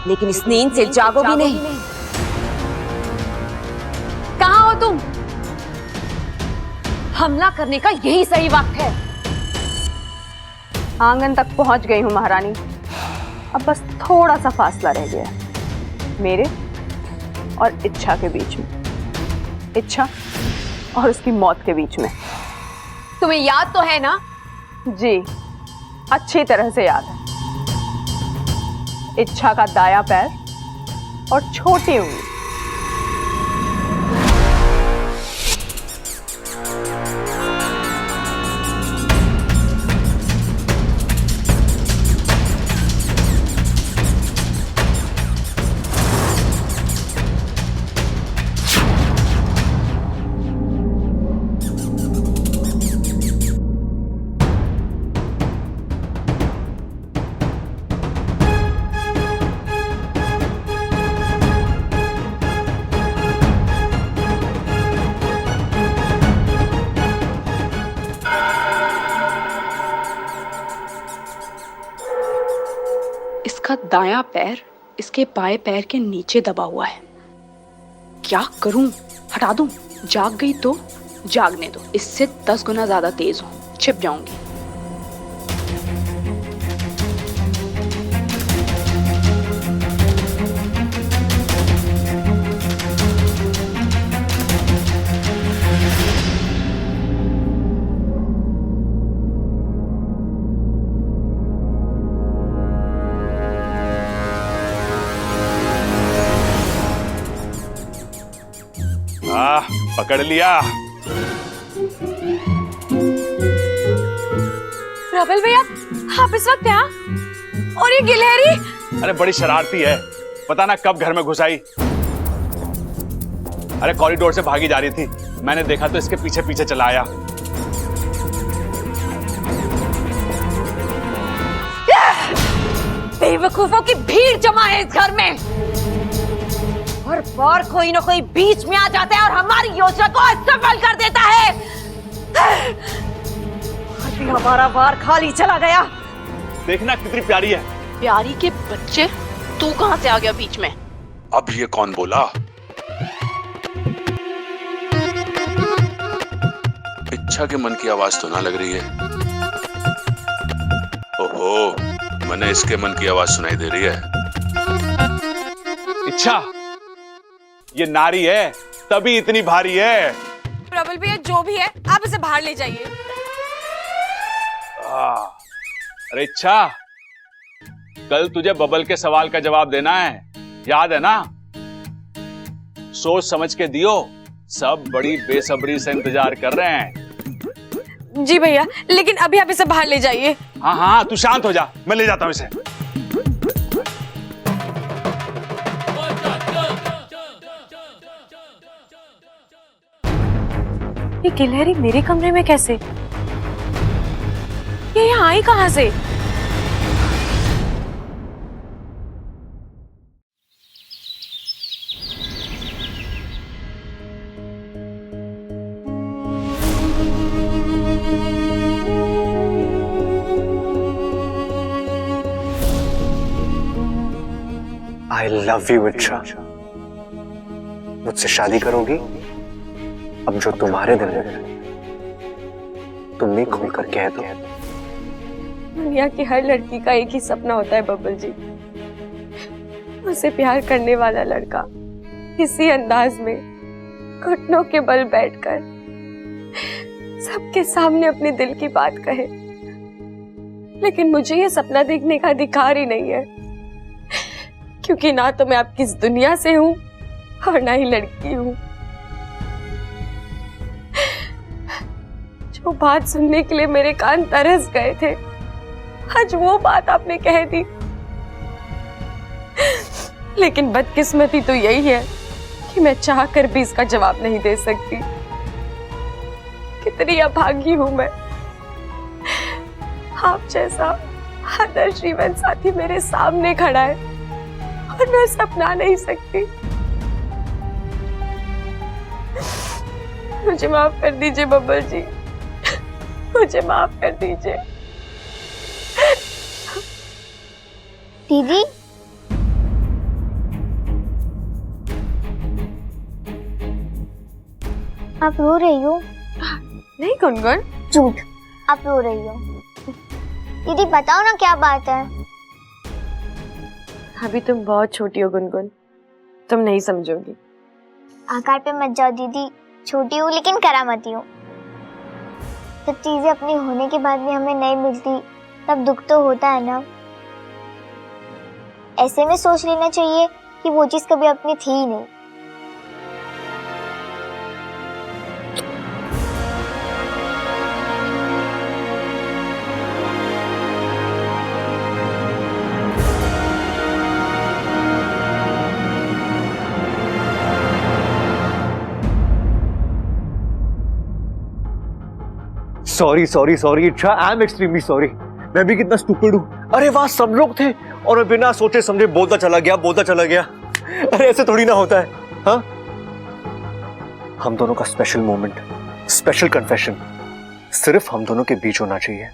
लेकिन इस नींद से जागोगी नहीं। कहाँ हो तुम? हमला करने का यही सही वक्त है। आंगन तक पहुंच गई हूँ महारानी। अब बस थोड़ा सा फासला रह गया है मेरे और इच्छा के बीच में, इच्छा और उसकी मौत के बीच में। तुम्हें याद तो है ना? जी, अच्छी तरह से याद है। इच्छा का दाया पैर और छोटी उंगली। इसका दायां पैर इसके बाएं पैर के नीचे दबा हुआ है। क्या करूं? हटा दूं? जाग गई तो जागने दो, इससे 10 गुना ज्यादा तेज हूं, छिप जाऊंगी। पकड़ लिया। प्रबल भैया, आप इस वक्त यहाँ? और ये गिलहरी? अरे बड़ी शरारती है, पता ना कब घर में घुस आई। अरे कॉरिडोर से भागी जा रही थी, मैंने देखा तो इसके पीछे पीछे चला आया। बेवकूफों की भीड़ जमा है इस घर में। हर बार कोई ना कोई बीच में आ जाता है और हमारी योजना को असफल कर देता है। अभी हमारा बार खाली चला गया। देखना कितनी प्यारी है। प्यारी के बच्चे, तू कहां से आ गया बीच में? अब ये कौन बोला? इच्छा के मन की आवाज तो ना लग रही है। ओहो, मैंने इसके मन की आवाज सुनाई दे रही है। इच्छा, ये नारी है तभी इतनी भारी है। प्रबल भैया जो भी है आप इसे बाहर ले जाइए। अरे इच्छा, कल तुझे बबल के सवाल का जवाब देना है, याद है ना? सोच समझ के दियो, सब बड़ी बेसब्री से इंतजार कर रहे हैं। जी भैया, लेकिन अभी आप इसे बाहर ले जाइए। हाँ हाँ, तू शांत हो जा, मैं ले जाता हूँ इसे। ये गिलहरी मेरे कमरे में कैसे? ये यहाँ आई कहाँ से? आई लव यू इच्छा। मुझसे शादी करोगी? अब जो तुम्हारे दिल में है तुम भी खुलकर कह दो। दुनिया की हर लड़की का एक ही सपना होता है बबल जी, उसे प्यार करने वाला लड़का इसी अंदाज में घुटनों के बल बैठकर सबके सामने अपने दिल की बात कहे। लेकिन मुझे ये सपना देखने का अधिकार ही नहीं है, क्योंकि ना तो मैं आपकी इस दुनिया से हूं और ना ही लड़की हूं। जो बात सुनने के लिए मेरे कान तरस गए थे, आज वो बात आपने कह दी। लेकिन बदकिस्मती तो यही है कि मैं चाहकर भी इसका जवाब नहीं दे सकती। कितनी अभागी हूं मैं। आप जैसा आदर्श जीवन साथी मेरे सामने खड़ा है और मैं उसे अपना नहीं सकती। मुझे माफ कर दीजिए बब्बल जी, मुझे माफ कर दीजिए। दीदी, आप रो रही हो? नहीं गुनगुन, झूठ, आप रो रही हो। दीदी बताओ ना क्या बात है। अभी तुम बहुत छोटी हो गुनगुन, तुम नहीं समझोगी। आकार पे मत जाओ दीदी, छोटी हूँ लेकिन करामती हूँ। जब चीजें अपनी होने के बाद भी हमें नहीं मिलती तब दुख तो होता है ना। ऐसे में सोच लेना चाहिए कि वो चीज कभी अपनी थी ही नहीं। सॉरी सॉरी सॉरी इच्छा, आई एम एक्सट्रीमली सॉरी। मैं भी कितना स्टूपिड हूँ। अरे वहां सब लोग थे और मैं बिना सोचे समझे बोलता चला गया। अरे ऐसे थोड़ी ना होता है। हाँ, हम दोनों का स्पेशल मोमेंट, स्पेशल कन्फेशन सिर्फ हम दोनों के बीच होना चाहिए,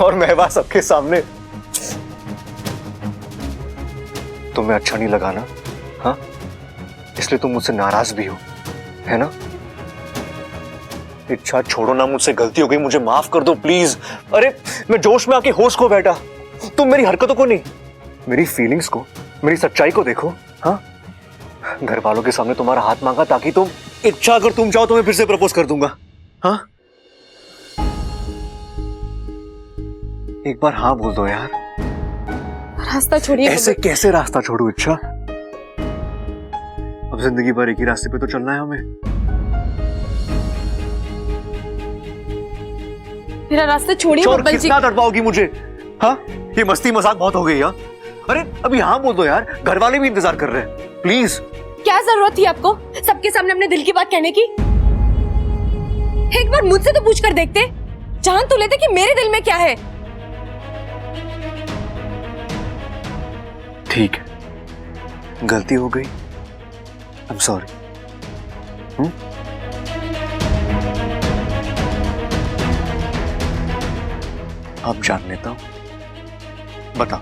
और मैं वहां सबके सामने। तुम्हें अच्छा नहीं लगा ना? हाँ, इसलिए तुम मुझसे नाराज भी हो, है ना? इच्छा छोड़ो ना, मुझसे गलती हो गई, मुझे माफ कर दो प्लीज। अरे मैं जोश में आके होश खो बैठा। तुम मेरी हरकतों को नहीं, मेरी फीलिंग्स को, मेरी सच्चाई को देखो। हाँ, घर वालों के सामने तुम्हारा हाथ मांगा ताकि तुम, इच्छा अगर तुम चाहो तो मैं फिर से प्रपोज कर दूंगा। हाँ, एक बार हाँ बोल दो यार। रास्ता छोड़िए। ऐसे कैसे रास्ता छोड़ू इच्छा? अब जिंदगी भर एक ही रास्ते पे तो चलना है हमें। मेरा रास्ता छोड़िए बब्बल जी। कितना तड़पाओगी मुझे? हाँ, ये मस्ती मजाक बहुत हो गई यार। अरे अभी हाँ बोल दो यार, घर वाले भी इंतजार कर रहे हैं, प्लीज। क्या जरूरत थी आपको सबके सामने अपने दिल की बात कहने की? एक बार मुझसे तो पूछ कर देखते, जान तो लेते कि मेरे दिल में क्या है। ठीक है, गलती हो गई, आई एम सॉरी। अब जान लेता हूं, बताओ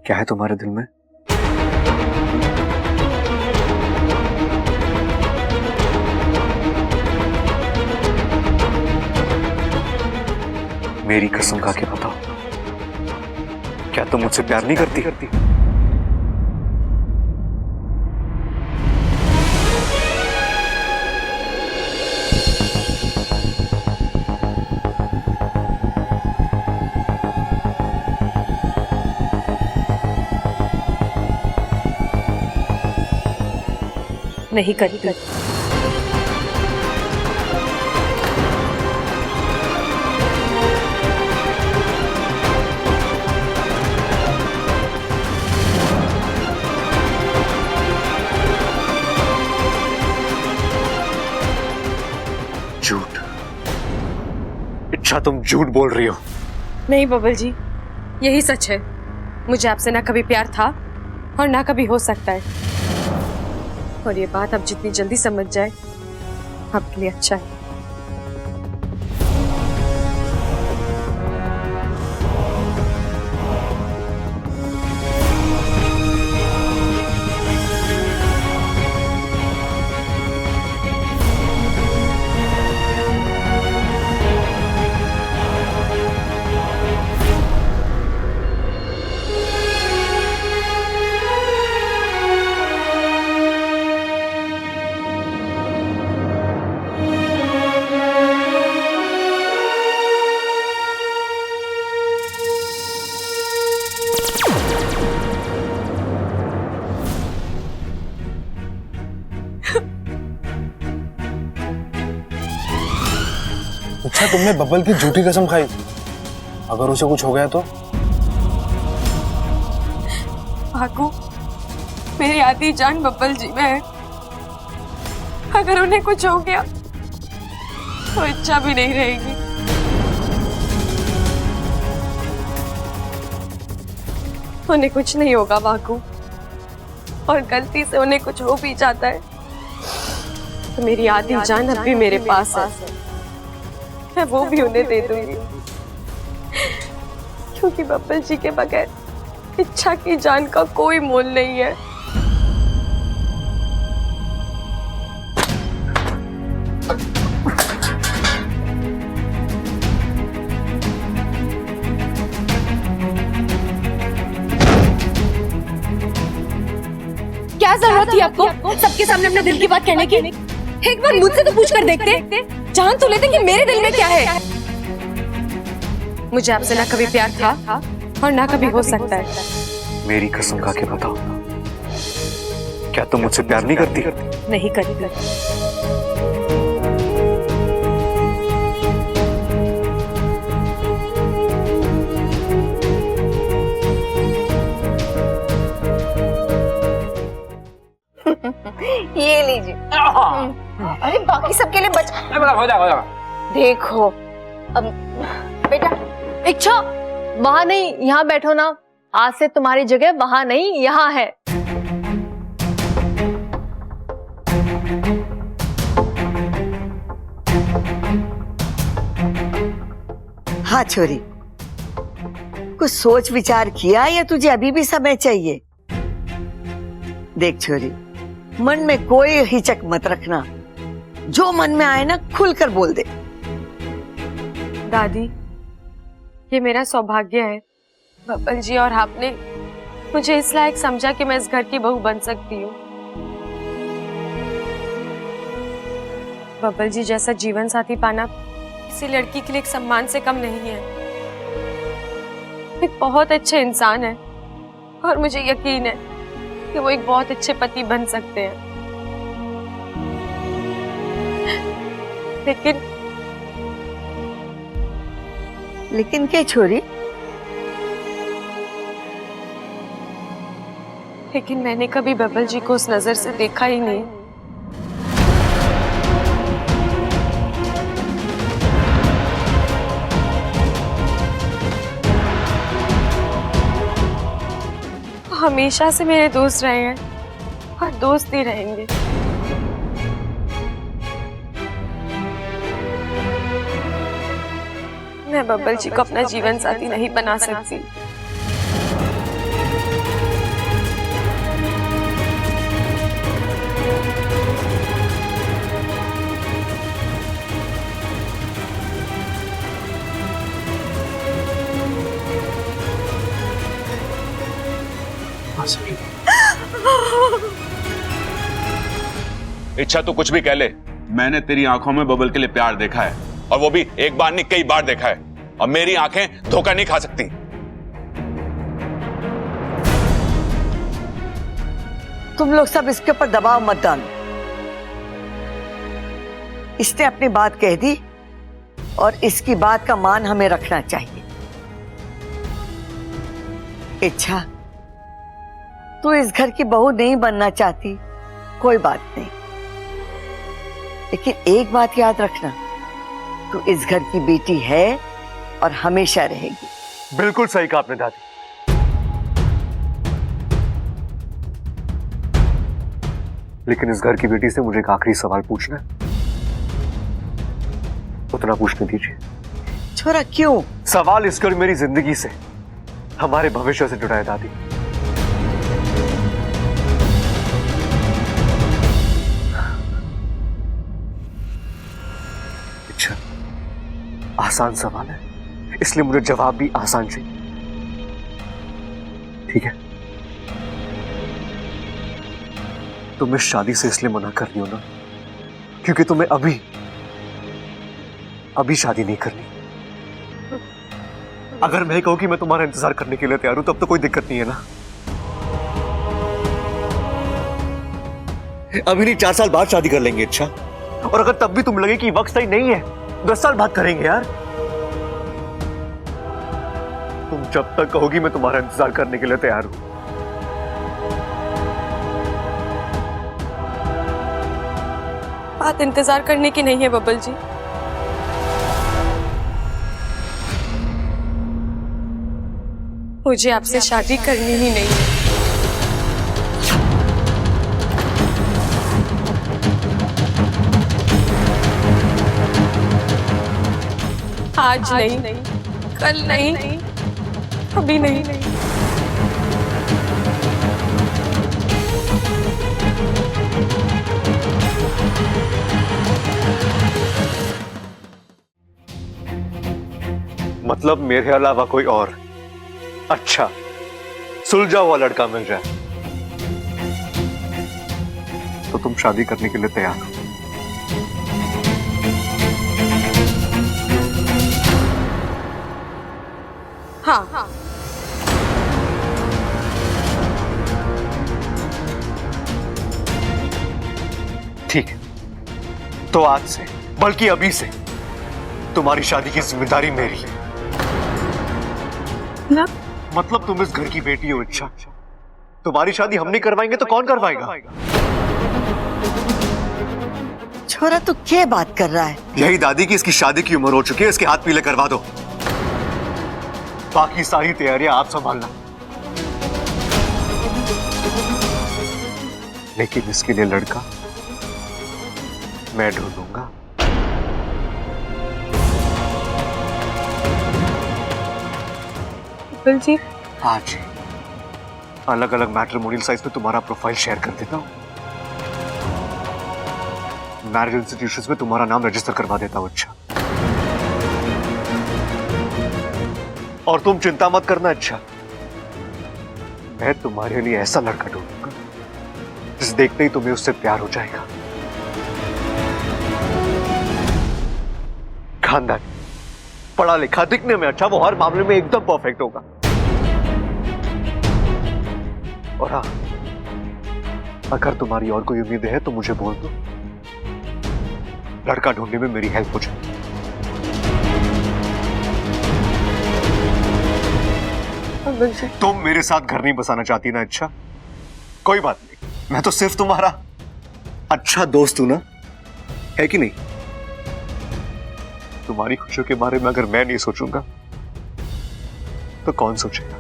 क्या है तुम्हारे दिल में? मेरी कसम खा के बताओ, क्या तुम मुझसे प्यार नहीं करती? नहीं करती। झूठ। इच्छा, तुम झूठ बोल रही हो। नहीं बबल जी, यही सच है। मुझे आपसे ना कभी प्यार था और ना कभी हो सकता है, और ये बात आप जितनी जल्दी समझ जाए आपके लिए अच्छा है। अच्छा, तुमने बब्बल की झूठी कसम खाई, अगर उसे कुछ हो गया तो? भागू, मेरी आधी जान बब्बल जी में है। अगर उन्हें कुछ हो गया तो इच्छा भी नहीं रहेगी। उन्हें कुछ नहीं होगा भागू, और गलती से उन्हें कुछ हो भी जाता है तो मेरी आधी जान अब भी मेरे पास है। मैं वो भी उन्हें दे दूंगी, क्योंकि बब्बल जी के बगैर इच्छा की जान का कोई मोल नहीं है। क्या जरूरत थी आपको सबके सामने अपने दिल की बात कहने की? एक बार मुझसे तो पूछ कर देखते, जान तो लेते कि मेरे दिल में क्या है। मुझे आपसे ना कभी प्यार था और ना कभी हो सकता है। मेरी कसम खा के बताओ, क्या तुम मुझसे प्यार नहीं करती? नहीं करती। ये लीजिए। अरे बाकी सबके लिए बच। हो जा। देखो अब बेटा, इच्छा, वहां नहीं, यहाँ बैठो ना। आज से तुम्हारी जगह वहां नहीं, यहाँ है। हाँ छोरी, कुछ सोच विचार किया या तुझे अभी भी समय चाहिए? देख छोरी, मन में कोई हिचक मत रखना, जो मन में आए ना खुलकर बोल दे। दादी, ये मेरा सौभाग्य है। बब्बल जी और आपने मुझे इस लायक समझा कि मैं इस घर की बहू बन सकती हूँ। बब्बल जी जैसा जीवन साथी पाना किसी लड़की के लिए एक सम्मान से कम नहीं है। एक बहुत अच्छे इंसान है और मुझे यकीन है कि वो एक बहुत अच्छे पति बन सकते हैं। लेकिन क्या छोरी? लेकिन मैंने कभी बब्बल जी को उस नजर से देखा ही नहीं। हमेशा से मेरे दोस्त रहे हैं और दोस्त ही रहेंगे। मैं बब्बल जी को अपना जीवन साथी नहीं बना सकती। इच्छा तो कुछ भी कह ले, मैंने तेरी आंखों में बबल के लिए प्यार देखा है, और वो भी एक बार नहीं कई बार देखा है, और मेरी आंखें धोखा नहीं खा सकती। तुम लोग सब इसके ऊपर दबाव मत डालो। इसने अपनी बात कह दी और इसकी बात का मान हमें रखना चाहिए। इच्छा, तू इस घर की बहू नहीं बनना चाहती, कोई बात नहीं, लेकिन एक बात याद रखना, तू इस घर की बेटी है और हमेशा रहेगी। बिल्कुल सही कहा आपने दादी। लेकिन इस घर की बेटी से मुझे एक आखिरी सवाल पूछना है, उतना पूछने दीजिए। छोरा क्यों? सवाल इस घर मेरी जिंदगी से, हमारे भविष्य से जुड़ा है दादी। अच्छा, आसान सवाल है, इसलिए मुझे जवाब भी आसान चाहिए, ठीक है? तुम इस शादी से इसलिए मना कर रही हो ना क्योंकि तुम्हें अभी शादी नहीं करनी। अगर मैं कहूं कि मैं तुम्हारा इंतजार करने के लिए तैयार हूं तब तो कोई दिक्कत नहीं है ना। अभी नहीं, 4 साल बाद शादी कर लेंगे। अच्छा, और अगर तब भी तुम लगे कि वक्त सही नहीं है, 10 साल बाद करेंगे यार। तुम जब तक कहोगी मैं तुम्हारा इंतजार करने के लिए तैयार हूं। बात इंतजार करने की नहीं है बब्बल जी, मुझे आपसे शादी करनी ही नहीं है। आज नहीं, कल नहीं, अभी नहीं। मतलब मेरे अलावा कोई और अच्छा सुलझा हुआ लड़का मिल जाए तो तुम शादी करने के लिए तैयार हो? हाँ। ठीक है, तो आज से, बल्कि अभी से, तुम्हारी शादी की जिम्मेदारी मेरी है। मतलब तुम इस घर की बेटी हो। इच्छा, तुम्हारी शादी हम नहीं करवाएंगे तो कौन करवाएगा? छोरा तू क्या बात कर रहा है? यही दादी की इसकी शादी की उम्र हो चुकी है, इसके हाथ पीले करवा दो, बाकी सारी तैयारियां आप संभालना। लेकिन इसके लिए लड़का मैं ढूंढूंगा। जी, आज अलग अलग मैट्रिमोनियल साइट्स पे तुम्हारा प्रोफाइल शेयर कर देता हूं, मैरिज इंस्टीट्यूशंस में तुम्हारा नाम रजिस्टर करवा देता हूं। अच्छा, और तुम चिंता मत करना। अच्छा, मैं तुम्हारे लिए ऐसा लड़का ढूंढूंगा जिस देखते ही तुम्हें उससे प्यार हो जाएगा। खानदानी, पढ़ा लिखा, दिखने में अच्छा, वो हर मामले में एकदम परफेक्ट होगा। और हाँ, अगर तुम्हारी और कोई उम्मीद है तो मुझे बोल दो, लड़का ढूंढने में मेरी हेल्प हो जाएगी। तुम मेरे साथ घर नहीं बसाना चाहती ना? अच्छा, कोई बात नहीं, मैं तो सिर्फ तुम्हारा अच्छा दोस्त हूं ना, है कि नहीं? तुम्हारी खुशियों के बारे में अगर मैं नहीं सोचूंगा तो कौन सोचेगा?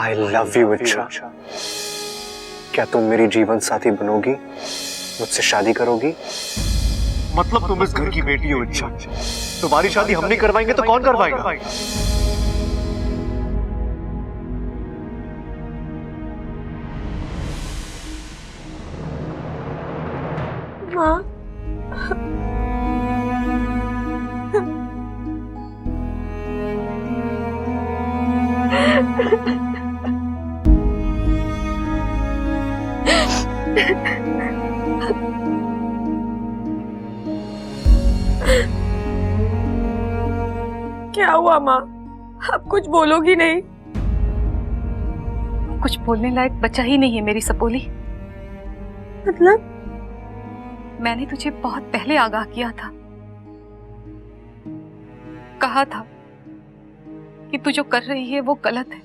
आई लव यू इच्छा। क्या तुम मेरी जीवन साथी बनोगी, मुझसे शादी करोगी? मतलब तुम इस घर की बेटी हो इच्छा, तुम्हारी शादी हम नहीं करवाएंगे तो कौन करवाएगा? माँ, क्या हुआ माँ? आप कुछ बोलोगी नहीं? कुछ बोलने लायक बचा ही नहीं है मेरी सपोली। मतलब? मैंने तुझे बहुत पहले आगाह किया था, कहा था कि तू जो कर रही है वो गलत है।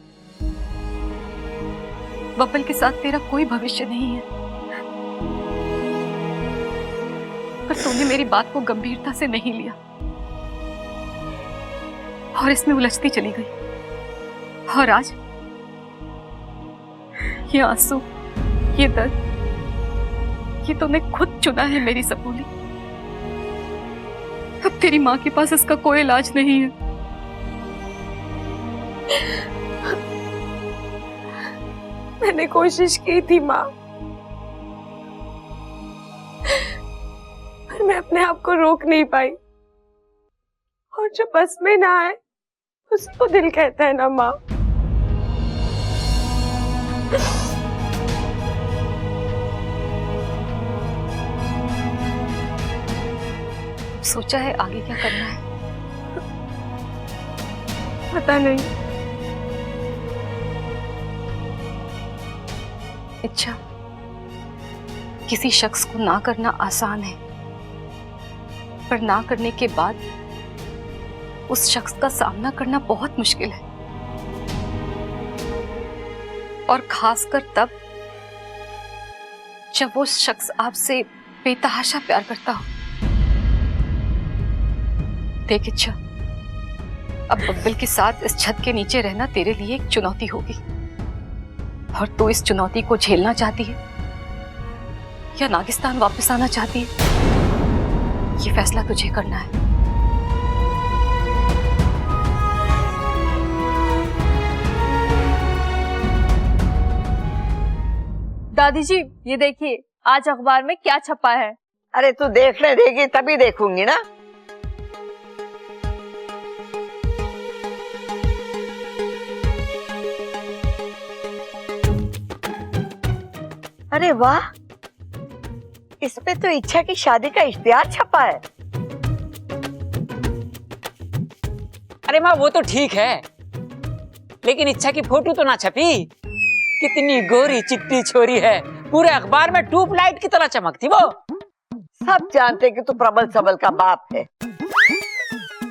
बब्बल के साथ तेरा कोई भविष्य नहीं है, पर तूने मेरी बात को गंभीरता से नहीं लिया और इसमें उलझती चली गई। और आज ये आंसू, ये दर्द, ये तूने खुद चुना है मेरी सपोली। अब तेरी माँ के पास इसका कोई इलाज नहीं है। मैंने कोशिश की थी माँ, पर मैं अपने आप को रोक नहीं पाई। और जो बस में ना आए उसको दिल कहता है ना माँ। सोचा है आगे क्या करना है? पता नहीं। इच्छा, किसी शख्स को ना करना आसान है, पर ना करने के बाद उस शख्स का सामना करना बहुत मुश्किल है, और खासकर तब जब वो शख्स आपसे बेतहाशा प्यार करता हो। देख इच्छा, अब बब्बल के साथ इस छत के नीचे रहना तेरे लिए एक चुनौती होगी, और तू इस चुनौती को झेलना चाहती है या नागिस्तान वापस आना चाहती है, ये फैसला तुझे करना है। दादी जी, ये देखिए आज अखबार में क्या छपा है। अरे तू देखने देगी तभी देखूंगी ना। अरे वाह, इसमें तो इच्छा की शादी का इश्तिहार छपा है। अरे माँ वो तो ठीक है, लेकिन इच्छा की फोटो तो ना छपी। कितनी गोरी चिट्टी छोरी है, पूरे अखबार में ट्यूबलाइट की तरह चमकती वो। सब जानते कि तू प्रबल सबल का बाप है।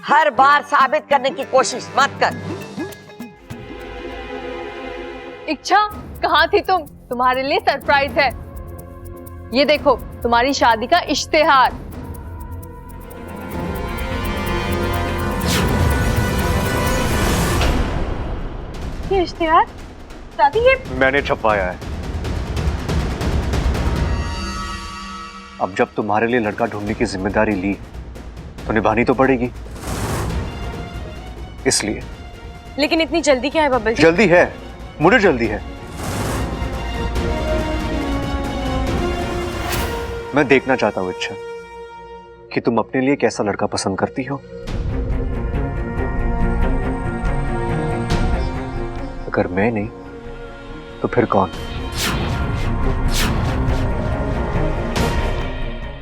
हर बार साबित करने की कोशिश मत कर। इच्छा, कहाँ थी तुम? तुम्हारे लिए सरप्राइज है। ये देखो तुम्हारी शादी का इश्तिहार। ये इश्तिहार दादी, ये मैंने छपवाया है। अब जब तुम्हारे लिए लड़का ढूंढने की जिम्मेदारी ली तो निभानी तो पड़ेगी, इसलिए। लेकिन इतनी जल्दी क्या है बब्बल जी? जल्दी है, मुझे जल्दी है। मैं देखना चाहता हूं इच्छा कि तुम अपने लिए कैसा लड़का पसंद करती हो। अगर मैं नहीं तो फिर कौन?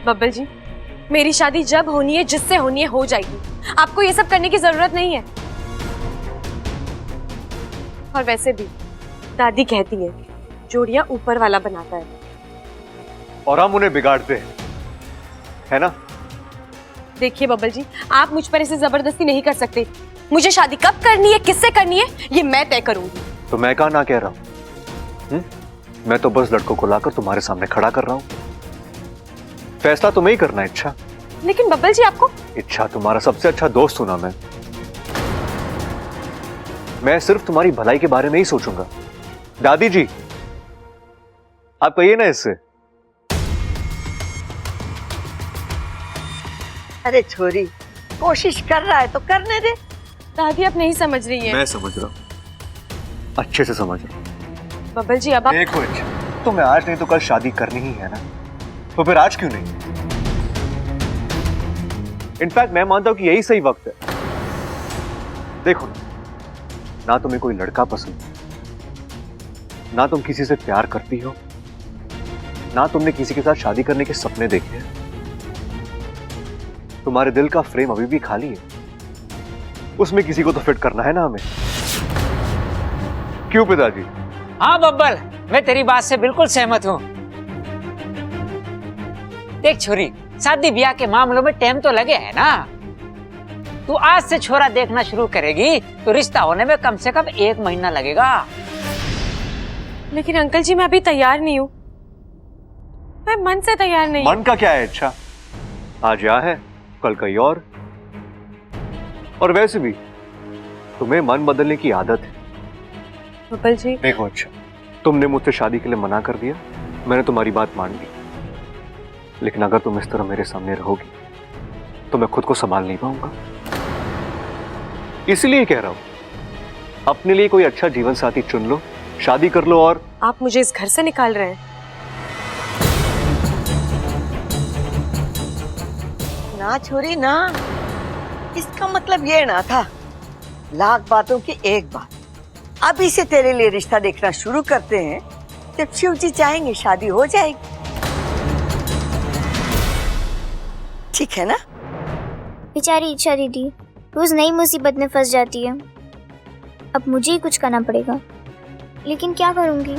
बब्बल जी, मेरी शादी जब होनी है, जिससे होनी है, हो जाएगी। आपको ये सब करने की जरूरत नहीं है। और वैसे भी दादी कहती है जोड़ियां ऊपर वाला बनाता है, और हम उन्हें बिगाड़ते हैं, है ना? देखिए बब्बल जी, आप मुझ पर ऐसे जबरदस्ती नहीं कर सकते। मुझे शादी कब करनी है, किससे करनी है, ये मैं तय करूंगी। तो मैं कहा ना कह रहा हूं? मैं तो बस लड़कों को लाकर तुम्हारे सामने खड़ा कर रहा हूं। फैसला तुम्हें ही करना है इच्छा। लेकिन बब्बल जी, आपको इच्छा, तुम्हारा सबसे अच्छा दोस्त हूं ना मैं सिर्फ तुम्हारी भलाई के बारे में ही सोचूंगा। दादी जी, आप कहिए ना इससे। अरे छोरी, कोशिश कर रहा है तो करने दे। दादी आप नहीं समझ रही है। मैं समझ रहा हूं, अच्छे से समझ रहा हूं। बब्बल जी अब आप देखो अच्छा, तुम्हें आज नहीं तो कल शादी करनी ही है ना, तो फिर आज क्यों नहीं? इनफैक्ट मैं मानता हूं कि यही सही वक्त है। देखो ना तुम्हें कोई लड़का पसंद, ना तुम किसी से प्यार करती हो, ना तुमने किसी के साथ शादी करने के सपने देखे हैं। तुम्हारे दिल का फ्रेम अभी भी खाली है, उसमें किसी को तो फिट करना है ना हमें। क्यों पिताजी? हाँ बब्बल, मैं तेरी बात से बिल्कुल सहमत हूँ। देख छोरी, शादी ब्याह के मामलों में टाइम तो लगे है ना। तू आज से छोरा देखना शुरू करेगी तो रिश्ता होने में कम से कम 1 महीना लगेगा। लेकिन अंकल जी मैं अभी तैयार नहीं हूँ, मैं मन से तैयार नहीं। मन का क्या है? अच्छा, आज यह है कल कहीं और वैसे भी तुम्हें मन बदलने की आदत है। बब्बल जी देखो अच्छा, तुमने मुझसे शादी के लिए मना कर दिया, मैंने तुम्हारी बात मान ली, लेकिन अगर तुम इस तरह मेरे सामने रहोगी तो मैं खुद को संभाल नहीं पाऊंगा। इसलिए कह रहा हूं, अपने लिए कोई अच्छा जीवन साथी चुन लो, शादी कर लो। और आप मुझे इस घर से निकाल रहे हैं? ना छोरी ना, इसका मतलब ये ना था। लाख बातों की एक बात, अभी से तेरे लिए रिश्ता देखना शुरू करते हैं, जब शिव जी चाहेंगे शादी हो जाएगी। ठीक है ना? बेचारी इच्छा दीदी रोज नई मुसीबत में फंस जाती है। अब मुझे ही कुछ करना पड़ेगा, लेकिन क्या करूंगी?